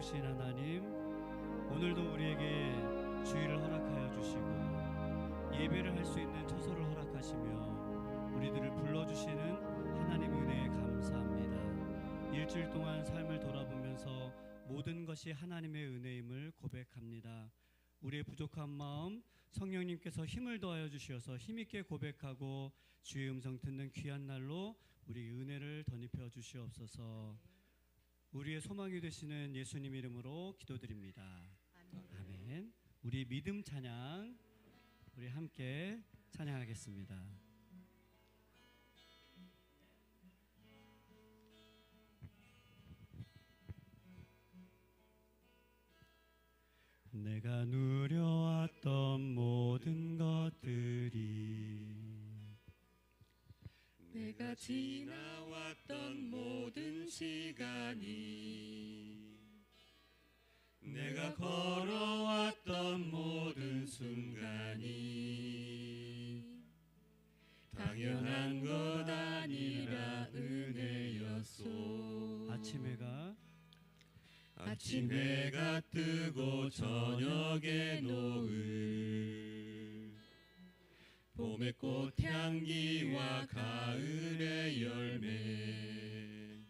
주신 하나님, 오늘도 우리에게 주의를 허락하여 주시고 예배를 할 수 있는 처소를 허락하시며 우리들을 불러주시는 하나님 은혜에 감사합니다. 일주일 동안 삶을 돌아보면서 모든 것이 하나님의 은혜임을 고백합니다. 우리의 부족한 마음 성령님께서 힘을 더하여 주시어서 힘있게 고백하고 주의 음성 듣는 귀한 날로 우리 은혜를 덧입혀 주시옵소서. 우리의 소망이 되시는 예수님 이름으로 기도드립니다. 아멘. 우리 믿음 찬양 우리 함께 찬양하겠습니다. 내가 누려왔던 모든 것들이, 내가 지나왔던 모든 시간이, 내가 걸어왔던 모든 순간이 당연한 것 아니라 은혜였소. 아침 해가 뜨고 저녁에 노을, 봄의 꽃향기와 가을의 열매,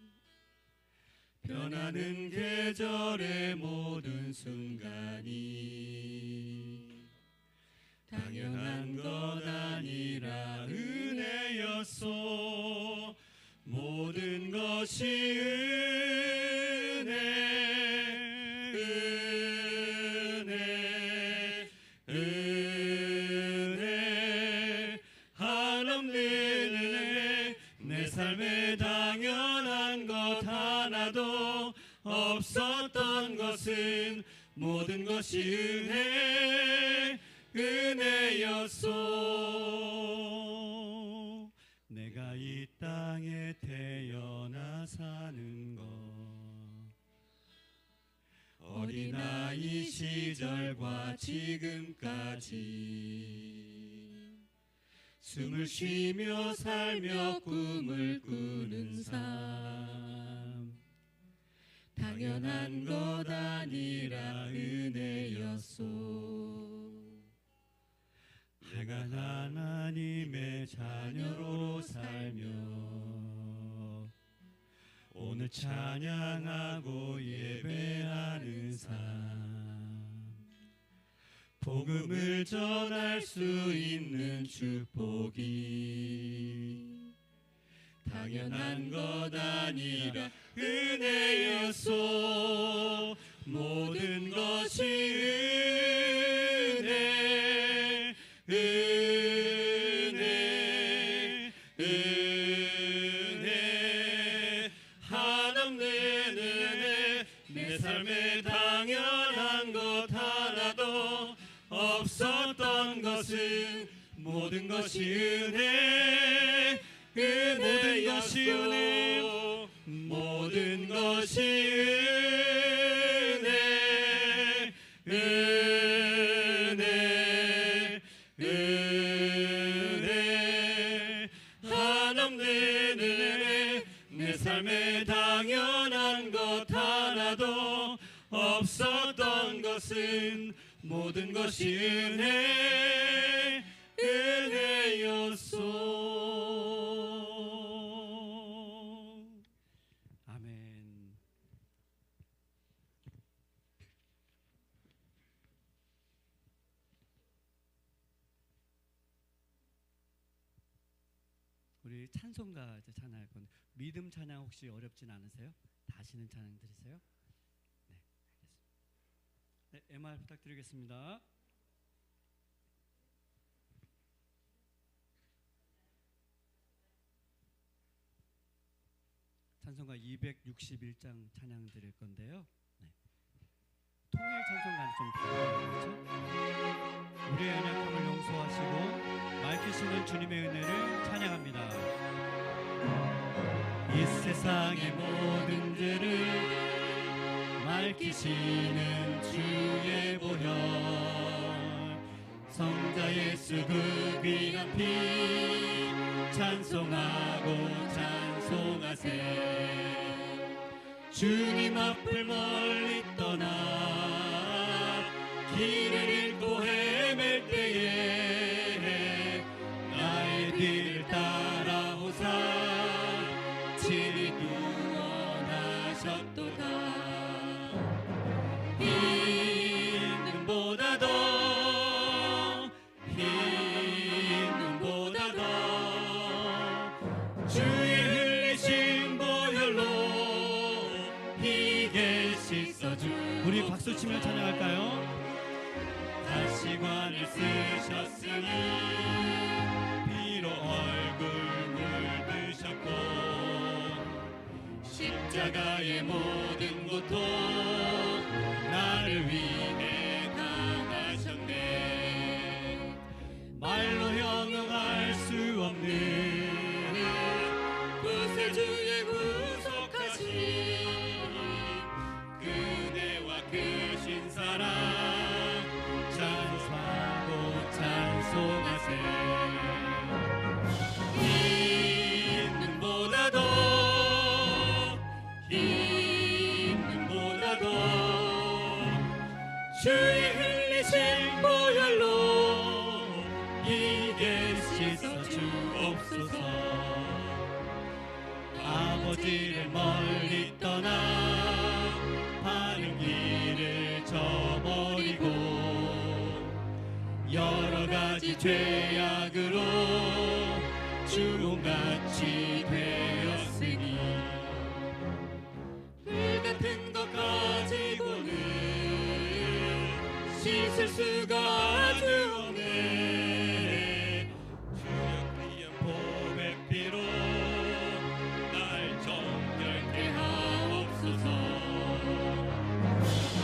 변하는 계절의 모든 순간이 당연한 것 아니라 은혜였소. 모든 것이 은혜, 한없는 은혜. 내 삶에 당연한 것 하나도 없었던 것은 모든 것이 은혜였소. 내가 이 땅에 태어나 사는 것, 어린아이 시절과 지금까지 숨을 쉬며 살며 꿈을 꾸는 삶, 당연한 것 아니라 은혜였소. 내가 하나님의 자녀로 살며 오늘 찬양하고 예배하는 삶, 복음을 전할 수 있는 축복이 당연한 것 아니라 은혜였소. 모든 것이 은혜, 한없는 은혜. 내 삶에 당연한 것 하나도 없었던 것은 모든 것이 은혜였소. 모든 것이 은혜, 한없는 은혜. 내 삶에 당연한 것 하나도 없었던 것은 모든 것이 은혜였소. 아멘. 우리 찬송가 이제 찬양할 건데, 믿음 찬양 혹시 어렵진 않으세요? 다 아시는 찬양 들으세요? 네, 알겠습니다. 네, MR 부탁드리겠습니다. 찬송가 261장 찬양 드릴 건데요. 네. 통일 찬송가는 좀 다르죠, 그렇죠? 우리의 연약함을 용서하시고 맑히시는 주님의 은혜를 찬양합니다. 이 세상의 모든 죄를 맑히시는 주의 보혈, 성자 예수 그 귀한 피 찬송하고 찬송하세. 주님 앞을 멀리 떠나 길을 잃고 헤맬 때에 나의 뒤를 따라오사 친히 구원하셨도다. 흰 눈보다 더 주의 흘리신 보혈로 이게 씻어주. 우리 박수 치며 찬양할까요? 다시관을 쓰셨으니 피로 얼굴 물드셨고 십자가의 모든 고통 나를 위해 당하셨네. 말로 형용할 수 없는 구세주의 구속하신 그대와 크신 사랑 찬송하고 찬송하세. 흰 눈보다 더 주의 흘리신 보혈로 이게 씻어 주옵소서. 아버지를 멀리 떠나 바른 길을 저버리고 여러 가지 죄악으로 주홍같이 되었으니 불 같은 것 가지고는 씻을 수가 아주 없네. 주여 귀한 보배 피로 날 정결케 하옵소서.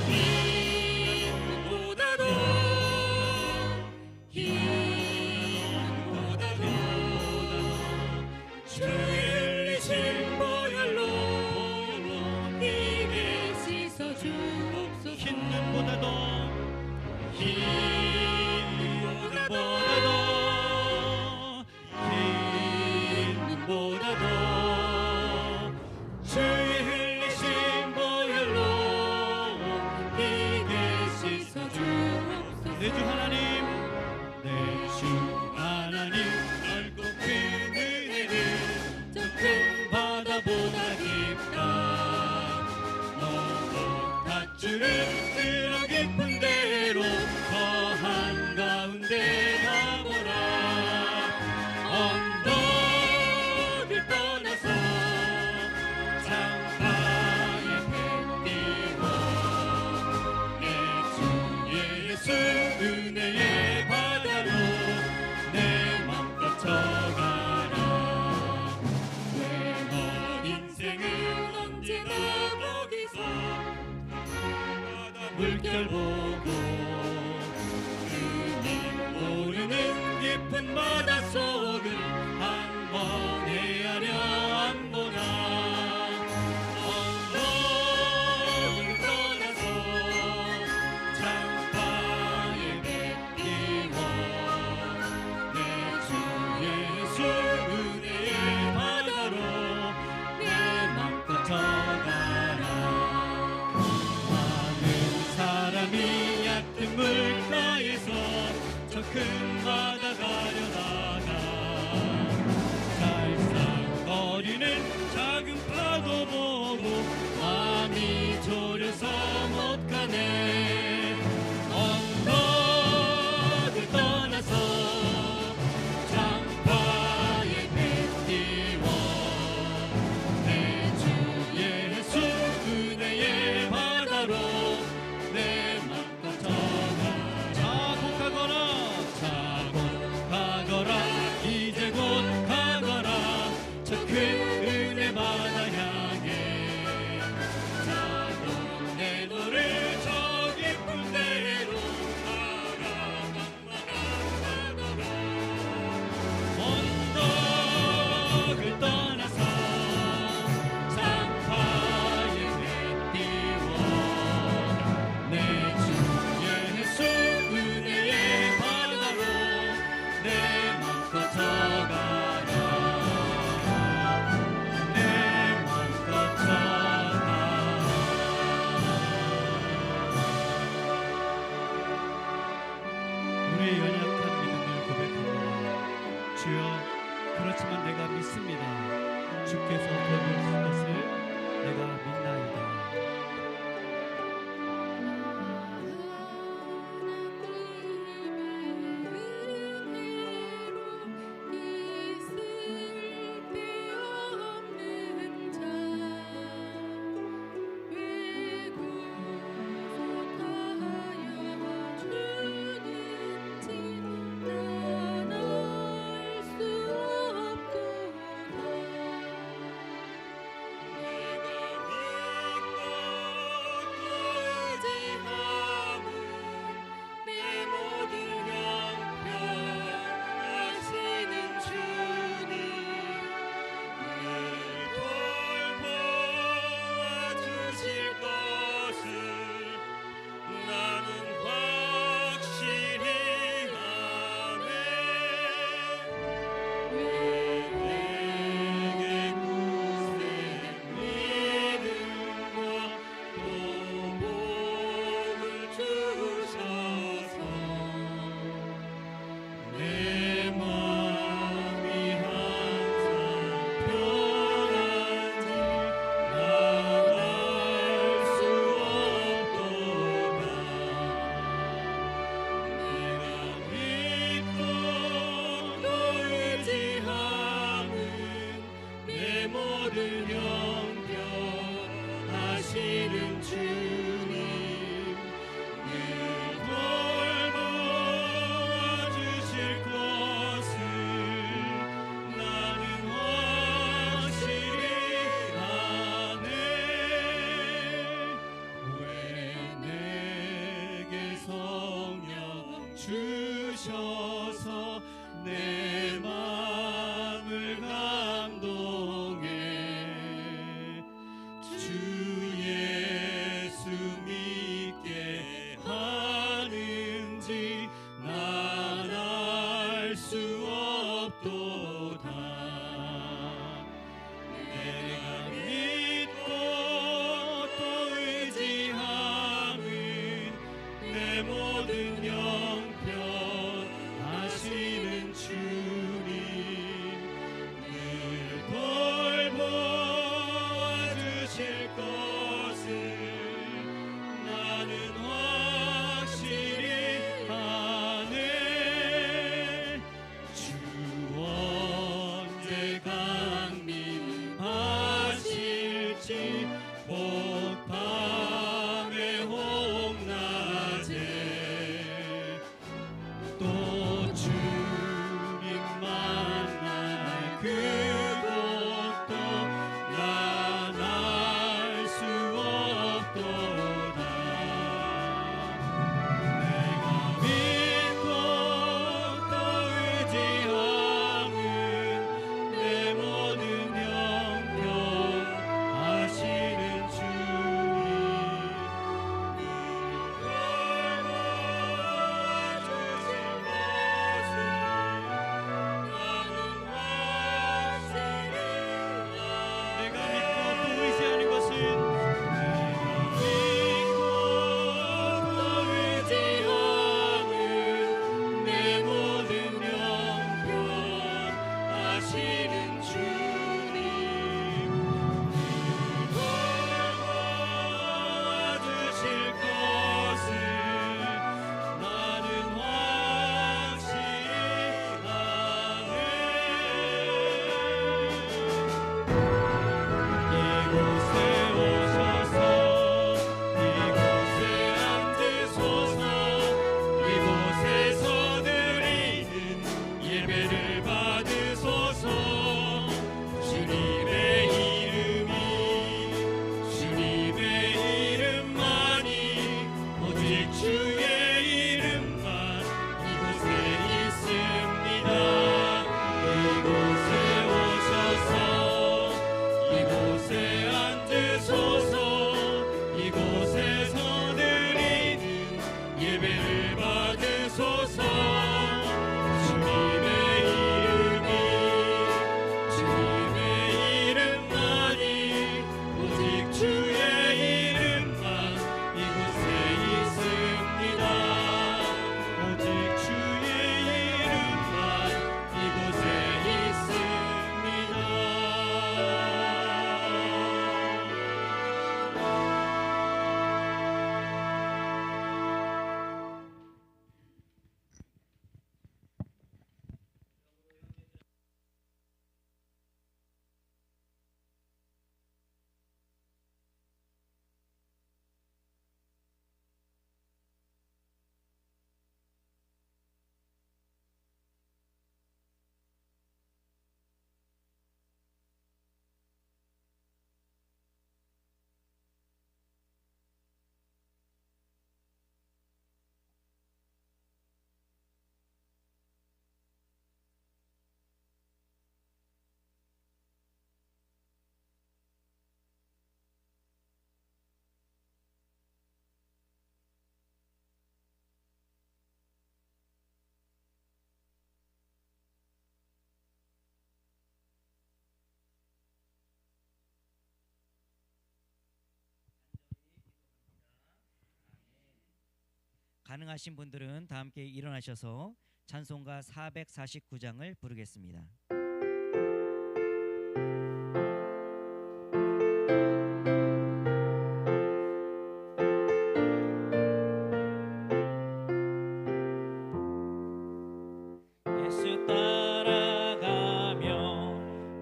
흰보다도 주의 흘리신 보혈로 이게 씻어 주옵소서. 흰 눈보다도 주의 흘리신 보혈로 이게 씻어 주옵소서. 내 주 하나님, 내 주 하나님 넓고 큰 은혜는 저 큰 바다보다 깊다. 너도 닷줄은 그런 깊은 데로 저 한가운데 가보라. 언덕을 떠나서 장파에 배 띄워 내 주 예수 은혜의 바다로 내 맘껏 쳐가라. 왜너 인생은 언제나 거기서 물결 보고 그님 모르는 깊은 바닷속을 한번 헤아려 안 보나. 언덕을 떠나서 장파에 배 띄워 내 주 예수 은혜의 바다로 내 맘껏 쳐가라. 많은 사람이 약한 가능하신 분들은 다 함께 일어나셔서 찬송가 449장을 부르겠습니다. 예수 따라가며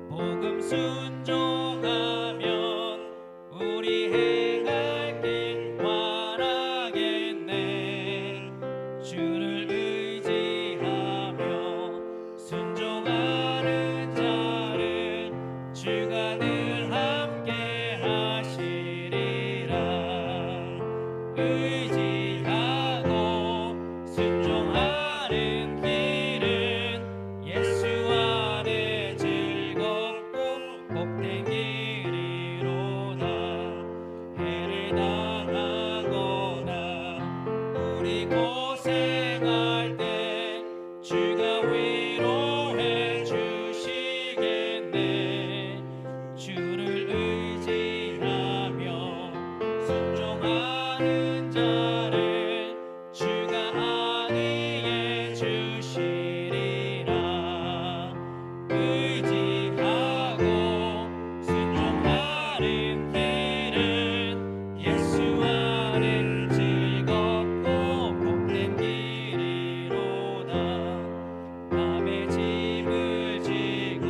복음 순종하면 우리 행할 길 완하겠네. 주를 의지하며 순종하는 자를 주가 늘 함께 하시리라. 의지하고 순종하는 길은 예수 안에 즐겁고 복된 길이로다. 해를 당하거나 우리 고생할 때 주가 위로해 주시겠네. 주를 의지하며 순종하는 자를 주가 안위해 주시리라. 의지하고 순종하는 길은 예수 안에 즐겁고 복된 길이로다. 밤에 짐을 지고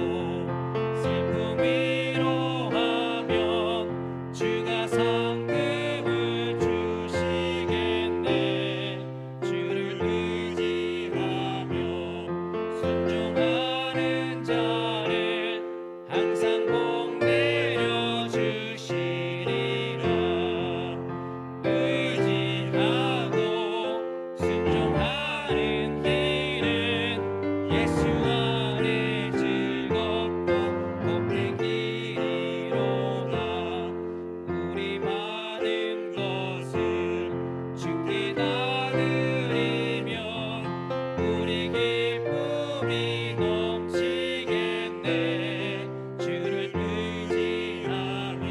슬픔 위로하면 주가 상급을 주시겠네. 주를 의지하며 순종하는 자를 항상 복 내려 주시리라. 의지하고 순종하는 길은 예수 안에 즐겁고 복된 길이로다. 우리 많은 것을 주께 다 드리면 우리 기쁨이 넘치겠네. 주를 의지하며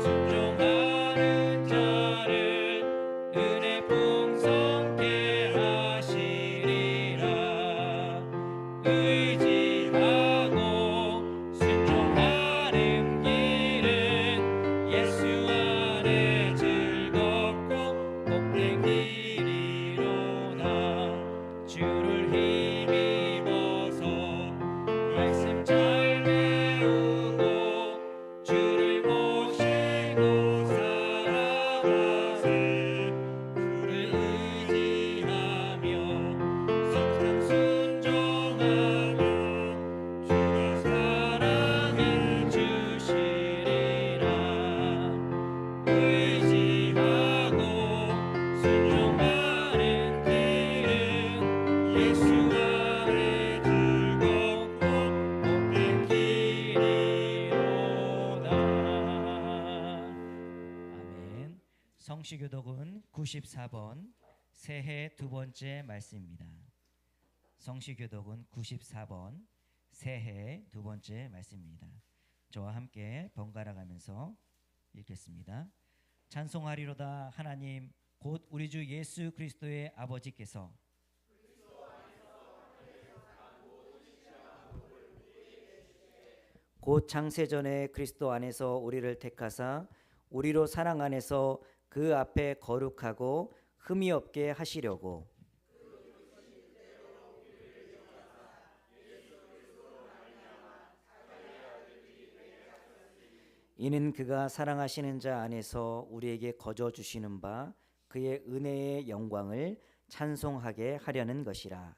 순종하는 자를 은혜 풍성케 하시리라. 의지하고 순종하는 길은 예수 안에 즐겁고 복된 길이로다. 주를 힘입어서 말씀 잘 배우고 주를 모시고 살아가세. 주를 의지하며 항상 순종하면 주가 사랑해 주시리라. 의지하고 순종하는 길은 예수 안에 즐겁고 복된 길이로다. 아멘. 성시교독은 94번 새해 두 번째 말씀입니다. 성시교독은 94번 새해 두 번째 말씀입니다. 저와 함께 번갈아 가면서 읽겠습니다. 찬송하리로다. 하나님 곧 우리 주 예수 그리스도의 아버지께서 곧 창세전에 그리스도 안에서 우리를 택하사 우리로 사랑 안에서 그 앞에 거룩하고 흠이 없게 하시려고 이는 그가 사랑하시는 자 안에서 우리에게 거저 주시는 바 그의 은혜의 영광을 찬송하게 하려는 것이라.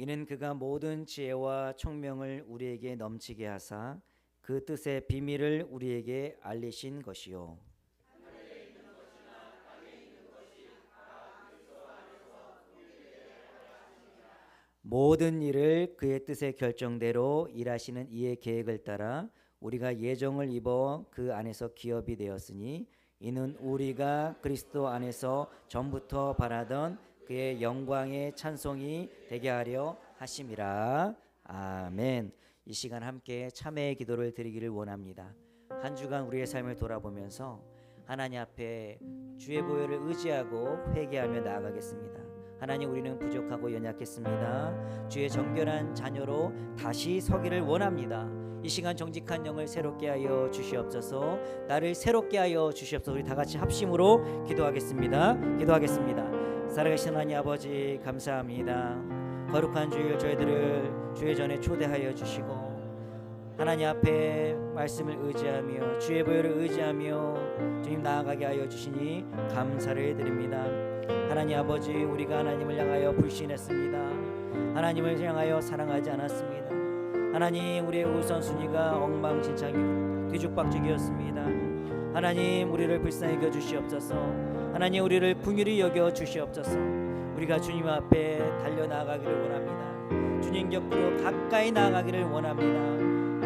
이는 그가 모든 지혜와 총명을 우리에게 넘치게 하사 그 뜻의 비밀을 우리에게 알리신 것이요 모든 일을 그의 뜻의 결정대로 일하시는 이의 계획을 따라 우리가 예정을 입어 그 안에서 기업이 되었으니 이는 우리가 그리스도 안에서 전부터 바라던 그의 영광의 찬송이 되게 하려 하심이라. 아멘. 이 시간 함께 참회의 기도를 드리기를 원합니다. 한 주간 우리의 삶을 돌아보면서 하나님 앞에 주의 보혈을 의지하고 회개하며 나아가겠습니다. 하나님, 우리는 부족하고 연약했습니다. 주의 정결한 자녀로 다시 서기를 원합니다. 이 시간 정직한 영을 새롭게 하여 주시옵소서. 나를 새롭게 하여 주시옵소서. 우리 다 같이 합심으로 기도하겠습니다. 살아계신 하나님 아버지, 감사합니다. 거룩한 주일 저희들을 주의 전에 초대하여 주시고 하나님 앞에 말씀을 의지하며 주의 보혈을 의지하며 주님 나아가게 하여 주시니 감사를 드립니다. 하나님 아버지, 우리가 하나님을 향하여 불신했습니다. 하나님을 향하여 사랑하지 않았습니다. 하나님, 우리의 우선순위가 엉망진창이고 뒤죽박죽이었습니다. 하나님, 우리를 불쌍히 여겨 주시옵소서. 하나님, 우리를 긍휼히 여겨 주시옵소서. 우리가 주님 앞에 달려나가기를 원합니다. 주님 곁으로 가까이 나아가기를 원합니다.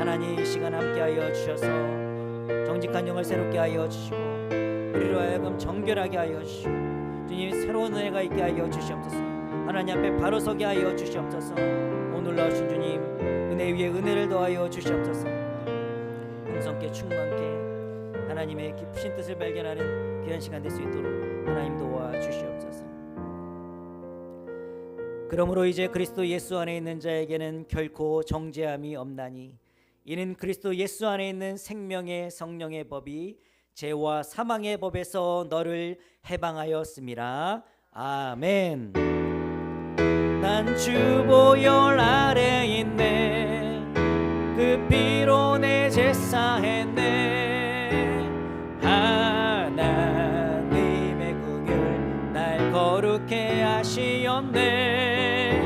하나님, 이 시간 함께하여 주셔서 정직한 영을 새롭게 하여 주시고 우리로 하여금 정결하게 하여 주시고 주님 새로운 은혜가 있게 하여 주시옵소서. 하나님 앞에 바로 서게 하여 주시옵소서. 오 놀라우신 주님, 은혜 위에 은혜를 더하여 주시옵소서. 풍성케 충만케 하나님의 깊으신 뜻을 발견하는 귀한 시간 될 수 있도록 하나님 도와 주시옵소서. 그러므로 이제 그리스도 예수 안에 있는 자에게는 결코 정죄함이 없나니 이는 그리스도 예수 안에 있는 생명의 성령의 법이 죄와 사망의 법에서 너를 해방하였음이라. 아멘. 난 주 보혈 아래 있네. 그 피로 내 제사했네. 하나님의 긍휼 날 거룩해 하시었네.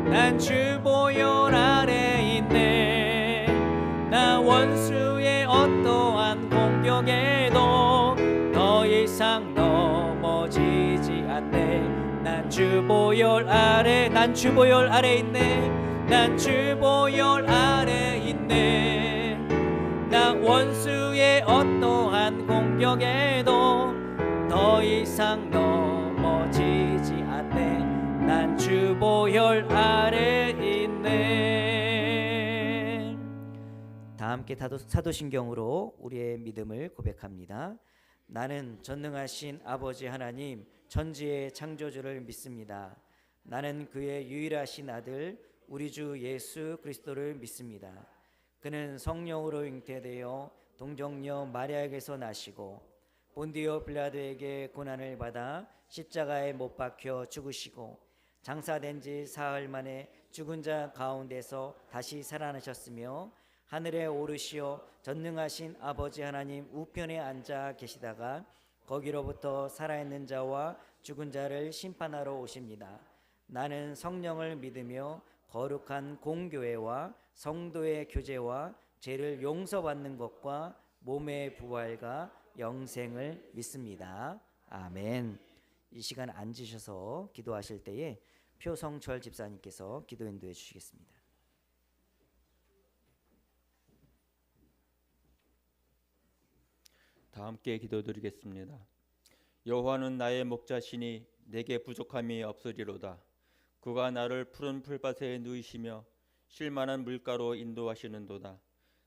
난 주 보혈 아래 있네. 나 원수의 어떠한 공격에도 더 이상 넘어지지 않네. 난 주 보혈 아래, 난 주 보혈 아래 있네. 난 주 보혈 아래 있네. 나 원수의 어떠한 공격에도 더 이상 넘어지지 않네. 난 주 보혈 아래 있네. 다 함께 사도신경으로 우리의 믿음을 고백합니다. 나는 전능하신 아버지 하나님 천지의 창조주를 믿습니다. 나는 그의 유일하신 아들 우리 주 예수 그리스도를 믿습니다. 그는 성령으로 잉태되어 동정녀 마리아에게서 나시고 본디오 빌라도에게 고난을 받아 십자가에 못 박혀 죽으시고 장사된 지 사흘 만에 죽은 자 가운데서 다시 살아나셨으며 하늘에 오르시어 전능하신 아버지 하나님 우편에 앉아 계시다가 거기로부터 살아있는 자와 죽은 자를 심판하러 오십니다. 나는 성령을 믿으며 거룩한 공교회와 성도의 교제와 죄를 용서받는 것과 몸의 부활과 영생을 믿습니다. 아멘. 이 시간 앉으셔서 기도하실 때에 표성철 집사님께서 기도 인도해 주시겠습니다. 다 함께 기도드리겠습니다. 여호와는 나의 목자시니 내게 부족함이 없으리로다. 그가 나를 푸른 풀밭에 누이시며 쉴만한 물가로 인도하시는도다.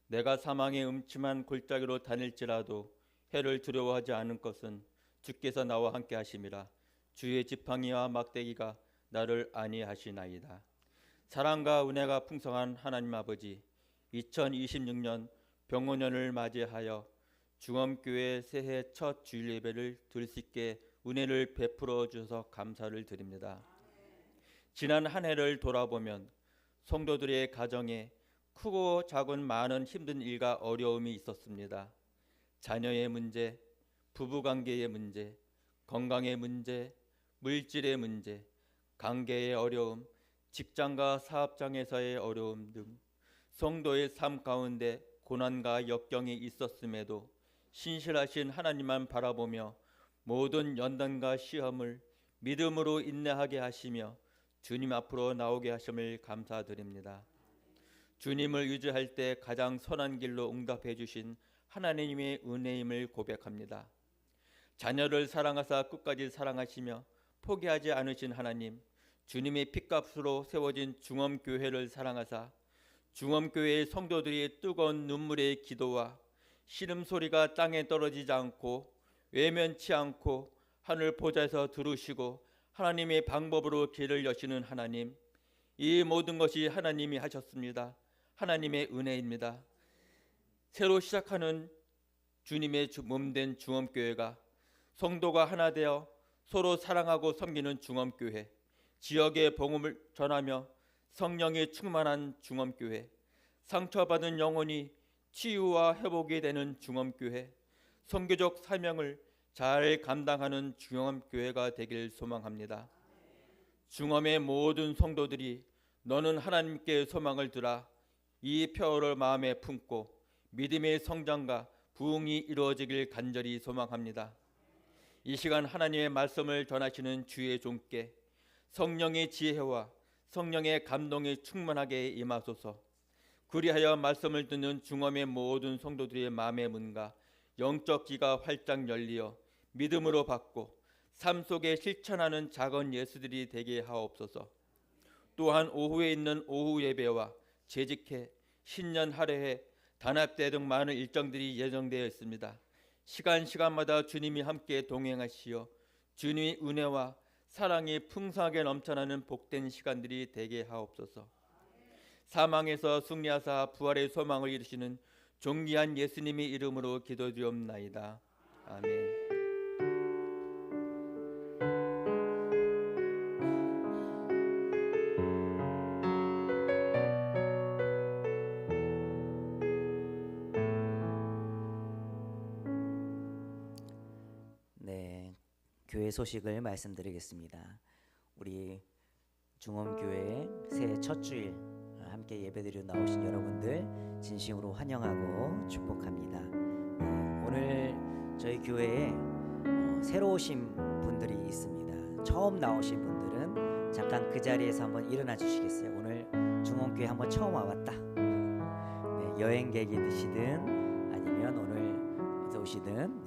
내가 사망의 음침한 골짜기로 다닐지라도 해를 두려워하지 않은 것은 주께서 나와 함께 하심이라. 주의 지팡이와 막대기가 나를 안위하시나이다. 사랑과 은혜가 풍성한 하나님 아버지, 2026년 병원년을 맞이하여 중엄교회 새해 첫 주일 예배를 드릴 수 있게 은혜를 베풀어 주셔서 감사를 드립니다. 지난 한 해를 돌아보면 성도들의 가정에 크고 작은 많은 힘든 일과 어려움이 있었습니다. 자녀의 문제, 부부관계의 문제, 건강의 문제, 물질의 문제, 관계의 어려움, 직장과 사업장에서의 어려움 등 성도의 삶 가운데 고난과 역경이 있었음에도 신실하신 하나님만 바라보며 모든 연단과 시험을 믿음으로 인내하게 하시며 주님 앞으로 나오게 하심을 감사드립니다. 주님을 의지할 때 가장 선한 길로 응답해 주신 하나님의 은혜임을 고백합니다. 자녀를 사랑하사 끝까지 사랑하시며 포기하지 않으신 하나님, 주님의 핏값으로 세워진 중엄교회를 사랑하사 중엄교회의 성도들이 뜨거운 눈물의 기도와 신음소리가 땅에 떨어지지 않고 외면치 않고 하늘 보좌에서 들으시고 하나님의 방법으로 길을 여시는 하나님, 이 모든 것이 하나님이 하셨습니다. 하나님의 은혜입니다. 새로 시작하는 주님의 몸된 중엄교회가 성도가 하나 되어 서로 사랑하고 섬기는 중엄교회, 지역의 복음을 전하며 성령이 충만한 중엄교회, 상처받은 영혼이 치유와 회복이 되는 중엄교회, 선교적 사명을 잘 감당하는 중엄교회가 되길 소망합니다. 중엄의 모든 성도들이 너는 하나님께 소망을 두라, 이 표어를 마음에 품고 믿음의 성장과 부흥이 이루어지길 간절히 소망합니다. 이 시간 하나님의 말씀을 전하시는 주의 종께 성령의 지혜와 성령의 감동이 충만하게 임하소서. 그리하여 말씀을 듣는 중엄의 모든 성도들의 마음의 문과 영적 귀가 활짝 열리어 믿음으로 받고 삶 속에 실천하는 작은 예수들이 되게 하옵소서. 또한 오후에 있는 오후 예배와 재직회, 신년 할애회, 단합대 등 많은 일정들이 예정되어 있습니다. 시간마다 주님이 함께 동행하시어 주님의 은혜와 사랑이 풍성하게 넘쳐나는 복된 시간들이 되게 하옵소서. 사망에서 승리하사 부활의 소망을 이루시는 존귀한 예수님의 이름으로 기도드리옵나이다. 아멘. 네, 교회 소식을 말씀드리겠습니다. 우리 중엄교회 새해 첫 주일 함께 예배드리러 나오신 여러분들 진심으로 환영하고 축복합니다. 오늘 저희 교회에 새로 오신 분들이 있습니다. 처음 나오신 분들은 잠깐 그 자리에서 한번 일어나 주시겠어요? 오늘 중엄교회 한번 처음 와봤다. 네, 여행객이시든 아니면 오늘 어디서 오시든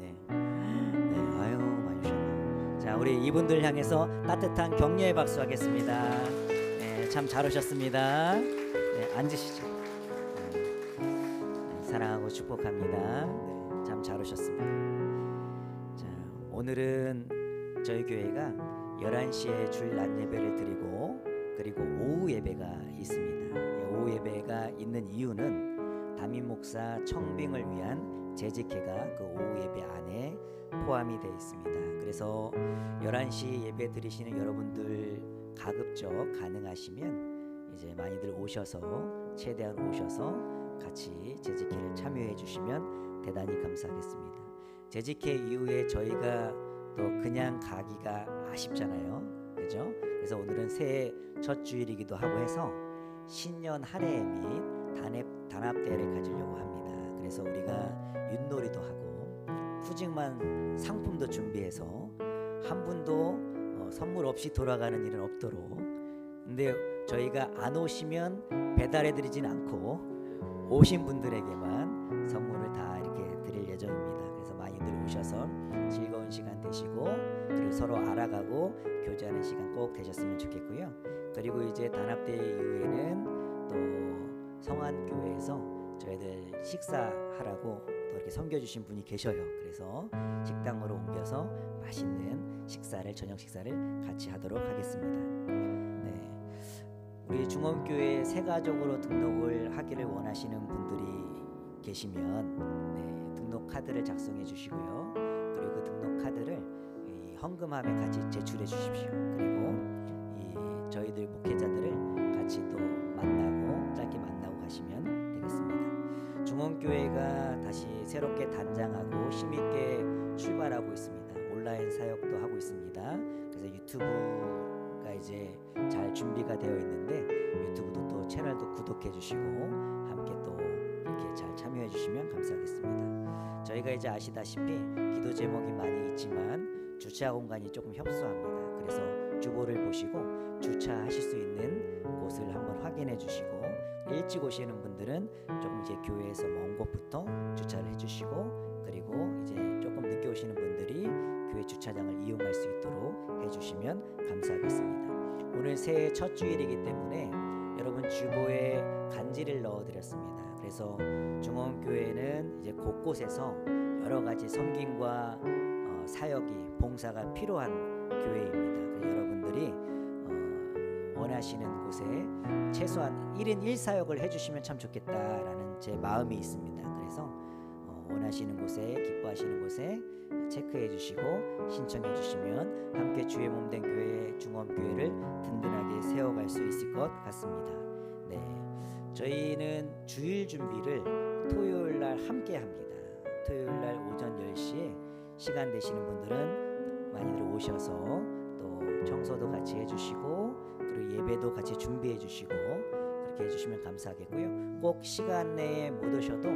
아유 많이 오셨네. 자, 우리 이분들 향해서 따뜻한 격려의 박수 하겠습니다. 네, 참 잘 오셨습니다. 네, 앉으시죠. 사랑하고 축복합니다. 네, 참 잘 오셨습니다. 자, 오늘은 저희 교회가 11시에 줄 낮 예배를 드리고 그리고 오후 예배가 있습니다. 오후 예배가 있는 이유는 담임 목사 청빙을 위한 재직회가 그 오후 예배 안에 포함이 되어 있습니다. 그래서 11시 예배 드리시는 여러분들 가급적 가능하시면 이제 많이들 오셔서 최대한 오셔서 같이 재직회를 참여해 주시면 대단히 감사하겠습니다. 재직회 이후에 저희가 또 그냥 가기가 아쉽잖아요. 그죠? 그래서 오늘은 새해 첫 주일이기도 하고 해서 신년 할애 및 단합대회를 가지려고 합니다. 그래서 우리가 윷놀이도 하고 푸짐한 상품도 준비해서 한 분도 선물 없이 돌아가는 일은 없도록. 근데 저희가 안 오시면 배달해 드리진 않고 오신 분들에게만 선물을 다 이렇게 드릴 예정입니다. 그래서 많이들 오셔서 즐거운 시간 되시고 그리고 서로 알아가고 교제하는 시간 꼭 되셨으면 좋겠고요. 그리고 이제 단합대회 이후에는 또 성안교회에서 저희들 식사하라고 또 이렇게 섬겨주신 분이 계셔요. 그래서 식당으로 옮겨서 맛있는 식사를 저녁 식사를 같이 하도록 하겠습니다. 네, 우리 중엄교회 새가족으로 등록을 하기를 원하시는 분들이 계시면 등록 카드를 작성해 주시고요. 그리고 그 등록 카드를 이 헌금함에 같이 제출해 주십시오. 그리고 이 저희들 목회자들을 같이 또 만나고 짧게 만나고 가시면 되겠습니다. 중엄교회가 다시 새롭게 단장하고 힘있게 출발하고 있습니다. 온라인 사역도 하고 있습니다. 그래서 유튜브가 이제 잘 준비가 되어 있는데 유튜브도 또 채널도 구독해 주시고 함께 또 이렇게 잘 참여해 주시면 감사하겠습니다. 저희가 이제 아시다시피 기도 제목이 많이 있지만 주차 공간이 조금 협소합니다. 그래서 주보를 보시고 주차하실 수 있는 곳을 한번 확인해 주시고 일찍 오시는 분들은 조금 이제 교회에서 먼 곳부터 주차를 해주시고 그리고 이제 조금 늦게 오시는 분들이 교회 주차장을 이용할 수 있도록 해주시면 감사하겠습니다. 오늘 새해 첫 주일이기 때문에 여러분 주보에 간지를 넣어 드렸습니다. 그래서 중원교회는 이제 곳곳에서 여러 가지 섬김과 사역이 봉사가 필요한 교회입니다. 여러분들이 원하시는 곳에 최소한 1인 1사역을 해주시면 참 좋겠다라는 제 마음이 있습니다. 그래서 원하시는 곳에 기뻐하시는 곳에 체크해 주시고 신청해 주시면 함께 주의 몸된 교회 중원교회를 든든하게 세워갈 수 있을 것 같습니다. 네, 저희는 주일 준비를 토요일 날 함께 합니다. 토요일 날 오전 10시에 시간 되시는 분들은 많이들 오셔서 또 청소도 같이 해주시고 그리고 예배도 같이 준비해 주시고 그렇게 해주시면 감사하겠고요. 꼭 시간 내에 못 오셔도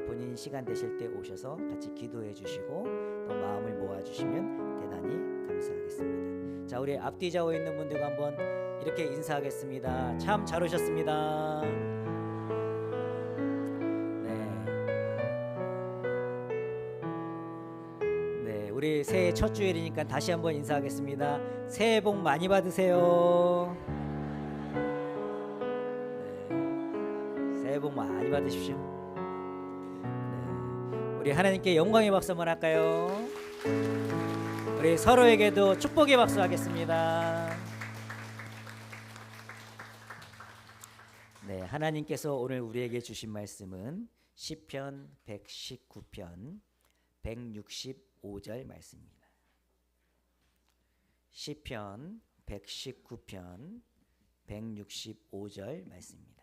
본인 시간 되실 때 오셔서 같이 기도해 주시고 또 마음을 모아주시면 대단히 감사하겠습니다. 자, 우리 앞뒤 좌우에 있는 분들과 한번 이렇게 인사하겠습니다. 참 잘 오셨습니다. 네, 우리 새해 첫 주일이니까 다시 한번 인사하겠습니다. 새해 복 많이 받으세요. 네, 새해 복 많이 받으십시오. 우리 하나님께 영광의 박수 한번 할까요? 우리 서로에게도 축복의 박수 하겠습니다. 네, 하나님께서 오늘 우리에게 주신 말씀은 시편 119편 165절 말씀입니다. 시편 119편 165절 말씀입니다.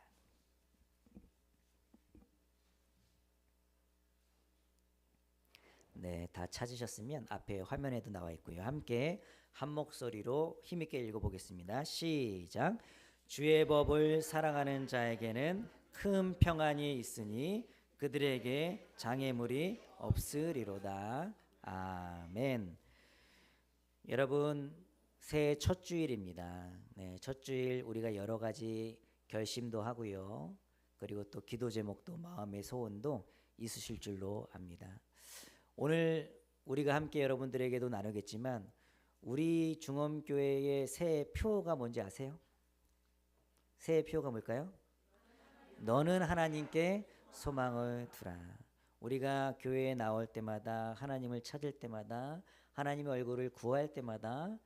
네, 다 찾으셨으면 앞에 화면에도 나와 있고요. 함께 한 목소리로 힘있게 읽어보겠습니다. 시작. 주의 법을 사랑하는 자에게는 큰 평안이 있으니 그들에게 장애물이 없으리로다. 아멘. 여러분, 새해 첫 주일입니다. 네, 첫 주일 우리가 여러 가지 결심도 하고요. 그리고 또 기도 제목도 마음의 소원도 있으실 줄로 압니다. 오늘 우리가 함께 여러분들에게도 나누겠지만 우리 중원교회의 새해 표가 뭔지 아세요? 새해 표가 뭘까요? 너는 하나님께 소망을 두라. 우리가 교회에 나올 때마다 하나님을 찾을 때마다 하나님의 얼굴을 구할 때마다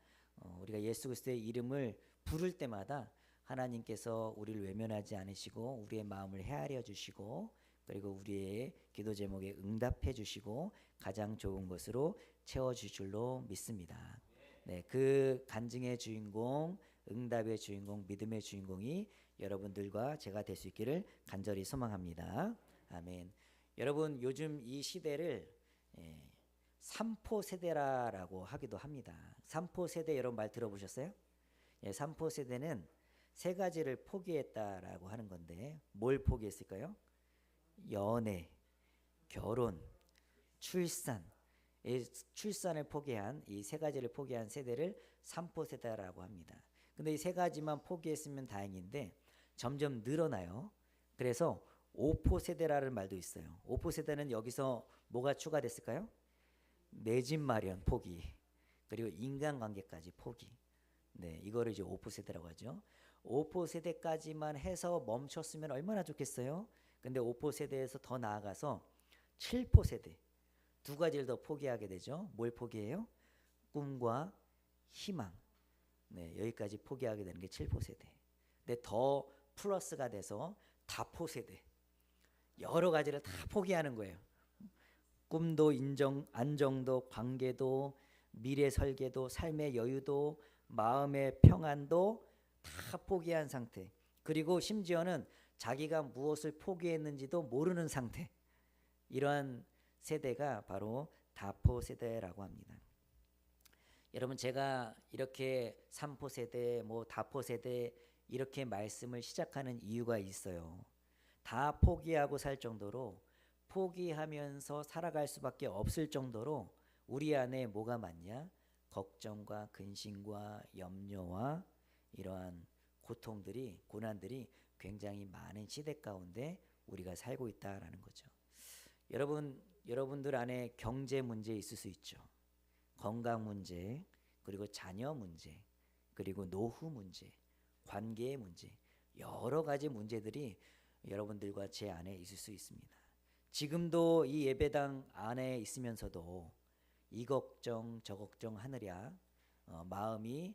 우리가 예수 그리스도의 이름을 부를 때마다 하나님께서 우리를 외면하지 않으시고 우리의 마음을 헤아려 주시고 그리고 우리의 기도 제목에 응답해 주시고 가장 좋은 것으로 채워줄 줄로 믿습니다. 네, 그 간증의 주인공, 응답의 주인공, 믿음의 주인공이 여러분들과 제가 될 수 있기를 간절히 소망합니다. 아멘. 여러분, 요즘 이 시대를 삼포 세대라고 하기도 합니다. 삼포 세대 여러분 말 들어보셨어요? 삼포 세대는 세 가지를 포기했다라고 하는 건데 뭘 포기했을까요? 연애, 결혼, 출산. 출산을 포기한 이 세 가지를 포기한 세대를 삼포 세대라고 합니다. 근데 이 세 가지만 포기했으면 다행인데 점점 늘어나요. 그래서 오포 세대라는 말도 있어요. 오포 세대는 여기서 뭐가 추가됐을까요? 내 집 마련 포기, 그리고 인간관계까지 포기. 네, 이거를 이제 오포 세대라고 하죠. 오포 세대까지만 해서 멈췄으면 얼마나 좋겠어요. 근데 오포 세대에서 더 나아가서 7포 세대, 두 가지를 더 포기하게 되죠. 뭘 포기해요? 꿈과 희망. 네, 여기까지 포기하게 되는 게 7포 세대. 근데 더 플러스가 돼서 다포 세대. 여러 가지를 다 포기하는 거예요. 꿈도 안정도, 관계도, 미래 설계도, 삶의 여유도, 마음의 평안도 다 포기한 상태. 그리고 심지어는 자기가 무엇을 포기했는지도 모르는 상태. 이러한 세대가 바로 다포 세대라고 합니다. 여러분, 제가 이렇게 삼포 세대, 다포 세대 이렇게 말씀을 시작하는 이유가 있어요. 다 포기하고 살 정도로, 포기하면서 살아갈 수밖에 없을 정도로 우리 안에 뭐가 많냐? 걱정과 근심과 염려와 이러한 고통들이, 고난들이 굉장히 많은 시대 가운데 우리가 살고 있다라는 거죠. 여러분들 안에 경제 문제 있을 수 있죠. 건강 문제, 그리고 자녀 문제, 그리고 노후 문제, 관계의 문제, 여러 가지 문제들이 여러분들과 제 안에 있을 수 있습니다. 지금도 이 예배당 안에 있으면서도 이 걱정 저 걱정 하느랴 마음이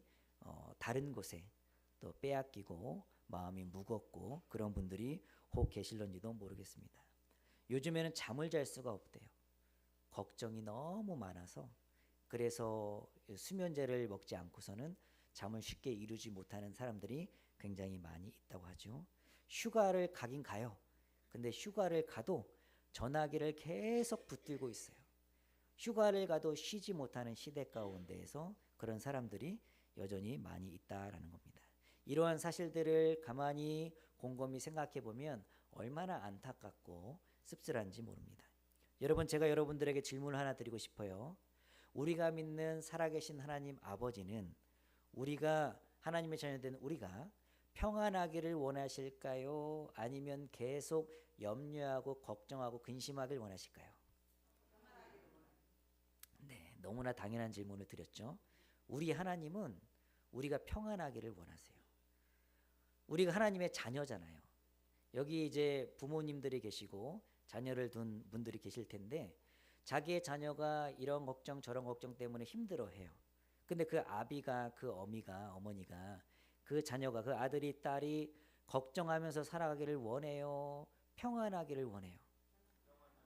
다른 곳에 또 빼앗기고 마음이 무겁고 그런 분들이 혹 계실런지도 모르겠습니다. 요즘에는 잠을 잘 수가 없대요. 걱정이 너무 많아서. 그래서 수면제를 먹지 않고서는 잠을 쉽게 이루지 못하는 사람들이 굉장히 많이 있다고 하죠. 휴가를 가긴 가요. 근데 휴가를 가도 전화기를 계속 붙들고 있어요. 휴가를 가도 쉬지 못하는 시대 가운데에서 그런 사람들이 여전히 많이 있다라는 겁니다. 이러한 사실들을 가만히 곰곰이 생각해 보면 얼마나 안타깝고 씁쓸한지 모릅니다. 여러분, 제가 여러분들에게 질문을 하나 드리고 싶어요. 우리가 믿는 살아계신 하나님 아버지는 우리가 하나님의 자녀된 우리가 평안하기를 원하실까요? 아니면 계속 염려하고 걱정하고 근심하길 원하실까요? 네, 너무나 당연한 질문을 드렸죠. 우리 하나님은 우리가 평안하기를 원하세요. 우리가 하나님의 자녀잖아요. 여기 이제 부모님들이 계시고 자녀를 둔 분들이 계실 텐데 자기의 자녀가 이런 걱정 저런 걱정 때문에 힘들어해요. 근데 그 아비가 그 어머니가 그 자녀가 그 아들이 딸이 걱정하면서 살아가기를 원해요? 평안하기를 원해요?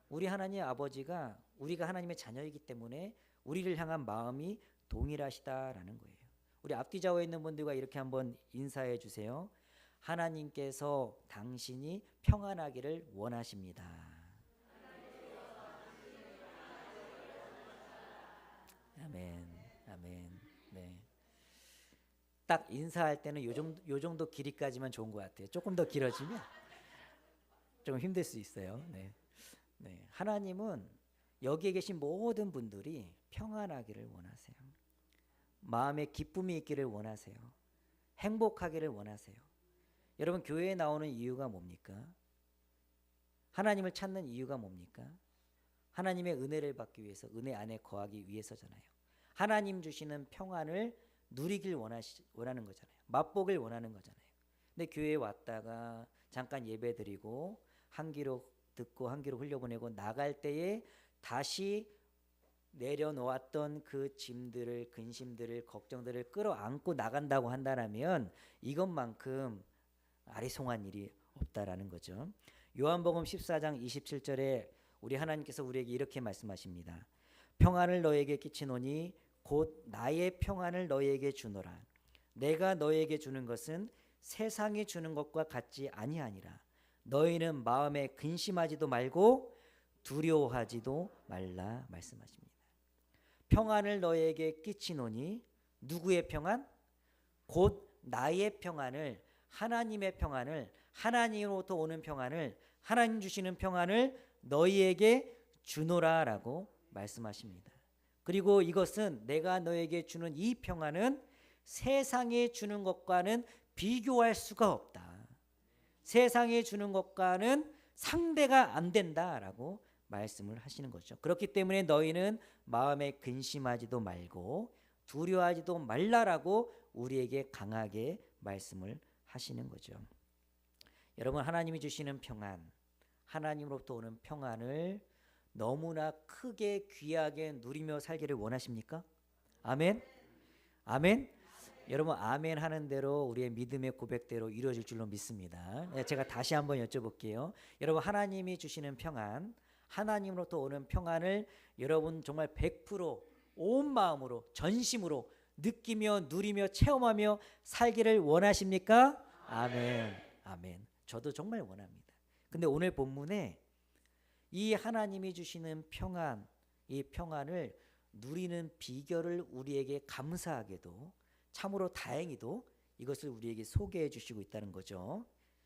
우리 하나님 아버지가 우리가 하나님의 자녀이기 때문에 우리를 향한 마음이 동일하시다라는 거예요. 우리 앞뒤 좌우에 있는 분들과 이렇게 한번 인사해 주세요. 하나님께서 당신이 평안하기를 원하십니다. 아멘, 아멘. 네. 딱 인사할 때는 요 정도 길이까지만 좋은 것 같아요. 조금 더 길어지면 좀 힘들 수 있어요. 네. 네. 하나님은 여기에 계신 모든 분들이 평안하기를 원하세요. 마음에 기쁨이 있기를 원하세요. 행복하기를 원하세요. 여러분, 교회에 나오는 이유가 뭡니까? 하나님을 찾는 이유가 뭡니까? 하나님의 은혜를 받기 위해서, 은혜 안에 거하기 위해서잖아요. 하나님 주시는 평안을 누리길 원하는 거잖아요. 맛보길 원하는 거잖아요. 근데 교회에 왔다가 잠깐 예배 드리고 한 귀로 듣고 한 귀로 흘려보내고 나갈 때에 다시 내려놓았던 그 짐들을, 근심들을, 걱정들을 끌어안고 나간다고 한다면 이것만큼 아리송한 일이 없다라는 거죠. 요한복음 14장 27절에 우리 하나님께서 우리에게 이렇게 말씀하십니다. 평안을 너에게 끼치노니 곧 나의 평안을 너에게 주노라. 내가 너에게 주는 것은 세상이 주는 것과 같지 아니하니라. 너희는 마음에 근심하지도 말고 두려워하지도 말라 말씀하십니다. 평안을 너에게 끼치노니 누구의 평안? 곧 나의 평안을, 하나님의 평안을, 하나님으로부터 오는 평안을, 하나님 주시는 평안을 너희에게 주노라라고 말씀하십니다. 그리고 이것은 내가 너에게 주는 이 평안은 세상에 주는 것과는 비교할 수가 없다. 세상에 주는 것과는 상대가 안 된다라고 말씀을 하시는 거죠. 그렇기 때문에 너희는 마음에 근심하지도 말고 두려워하지도 말라라고 우리에게 강하게 말씀을 하시는 거죠. 여러분, 하나님이 주시는 평안, 하나님으로부터 오는 평안을 너무나 크게 귀하게 누리며 살기를 원하십니까? 아멘? 아멘? 여러분, 아멘 하는 대로 우리의 믿음의 고백대로 이루어질 줄로 믿습니다. 제가 다시 한번 여쭤볼게요. 여러분, 하나님이 주시는 평안, 하나님으로부터 오는 평안을 여러분 정말 100%온 마음으로, 전심으로 느끼며 누리며 체험하며 살기를 원하십니까? 아멘. 아멘. 저도 정말 원합니다. 근데 오늘 본문에 이 하나님이 주시는 평안, 이 평안을 누리는 비결을 우리에게 감사하게도 참으로 다행히도 이것을 우리에게 소개해 주시고 있다는 거죠.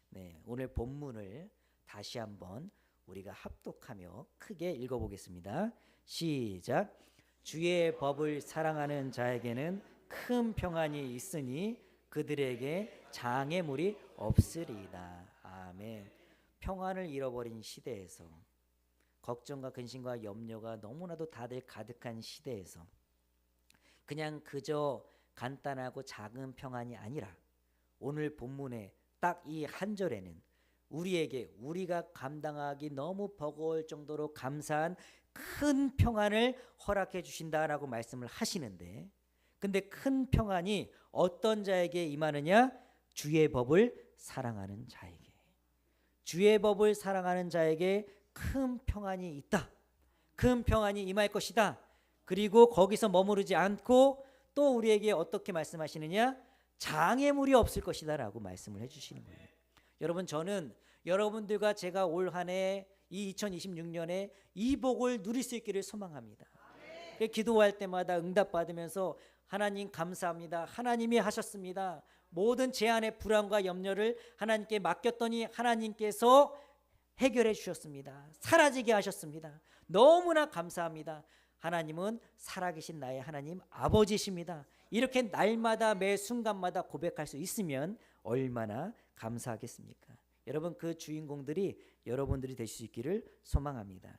네, 오늘 본문을 다시 한번 우리가 합독하며 크게 읽어보겠습니다. 시작. 주의 법을 사랑하는 자에게는 큰 평안이 있으니 그들에게 장애물이 없으리이다. 아멘. 평안을 잃어버린 시대에서, 걱정과 근심과 염려가 너무나도 다들 가득한 시대에서 그냥 그저 간단하고 작은 평안이 아니라 오늘 본문의 딱 이 한 절에는 우리에게 우리가 감당하기 너무 버거울 정도로 감사한 큰 평안을 허락해 주신다라고 말씀을 하시는데, 근데 큰 평안이 어떤 자에게 임하느냐? 주의 법을 사랑하는 자에게. 주의 법을 사랑하는 자에게 큰 평안이 있다. 큰 평안이 임할 것이다. 그리고 거기서 머무르지 않고 또 우리에게 어떻게 말씀하시느냐? 장애물이 없을 것이다 라고 말씀을 해주시는 거예요. 여러분, 저는 여러분들과 제가 올 한 해 이 2026년에 이 복을 누릴 수 있기를 소망합니다. 기도할 때마다 응답받으면서 하나님 감사합니다. 하나님이 하셨습니다. 모든 제 안의 불안과 염려를 하나님께 맡겼더니 하나님께서 해결해 주셨습니다. 사라지게 하셨습니다. 너무나 감사합니다. 하나님은 살아계신 나의 하나님 아버지십니다. 이렇게 날마다 매 순간마다 고백할 수 있으면 얼마나 감사하겠습니까? 여러분, 그 주인공들이 여러분들이 되실 수 있기를 소망합니다.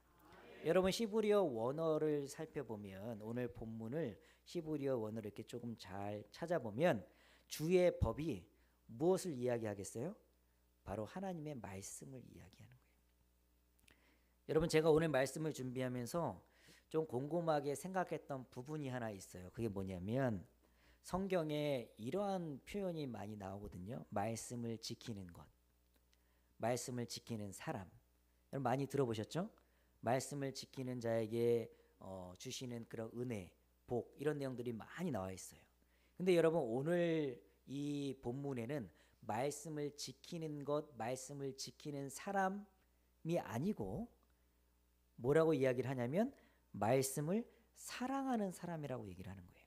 여러분, 히브리어 원어를 살펴보면, 오늘 본문을 히브리어 원어를 이렇게 조금 잘 찾아보면 주의 법이 무엇을 이야기하겠어요? 바로 하나님의 말씀을 이야기하는 거예요. 여러분, 제가 오늘 말씀을 준비하면서 좀 곰곰하게 생각했던 부분이 하나 있어요. 그게 뭐냐면 성경에 이러한 표현이 많이 나오거든요. 말씀을 지키는 것, 말씀을 지키는 사람. 여러분 많이 들어보셨죠? 말씀을 지키는 자에게 주시는 그런 은혜, 복, 이런 내용들이 많이 나와 있어요. 근데 여러분, 오늘 이 본문에는 말씀을 지키는 것, 말씀을 지키는 사람이 아니고 뭐라고 이야기를 하냐면 말씀을 사랑하는 사람이라고 얘기를 하는 거예요.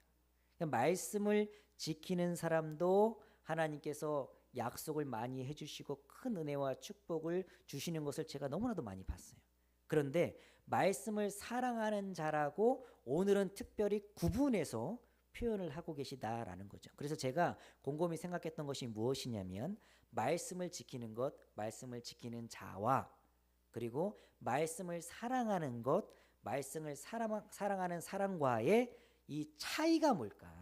그러니까 말씀을 지키는 사람도 하나님께서 약속을 많이 해주시고 큰 은혜와 축복을 주시는 것을 제가 너무나도 많이 봤어요. 그런데 말씀을 사랑하는 자라고 오늘은 특별히 구분해서 표현을 하고 계시다라는 거죠. 그래서 제가 곰곰이 생각했던 것이 무엇이냐면 말씀을 지키는 것, 말씀을 지키는 자와 그리고 말씀을 사랑하는 것, 말씀을 사랑하는 사람과의 이 차이가 뭘까?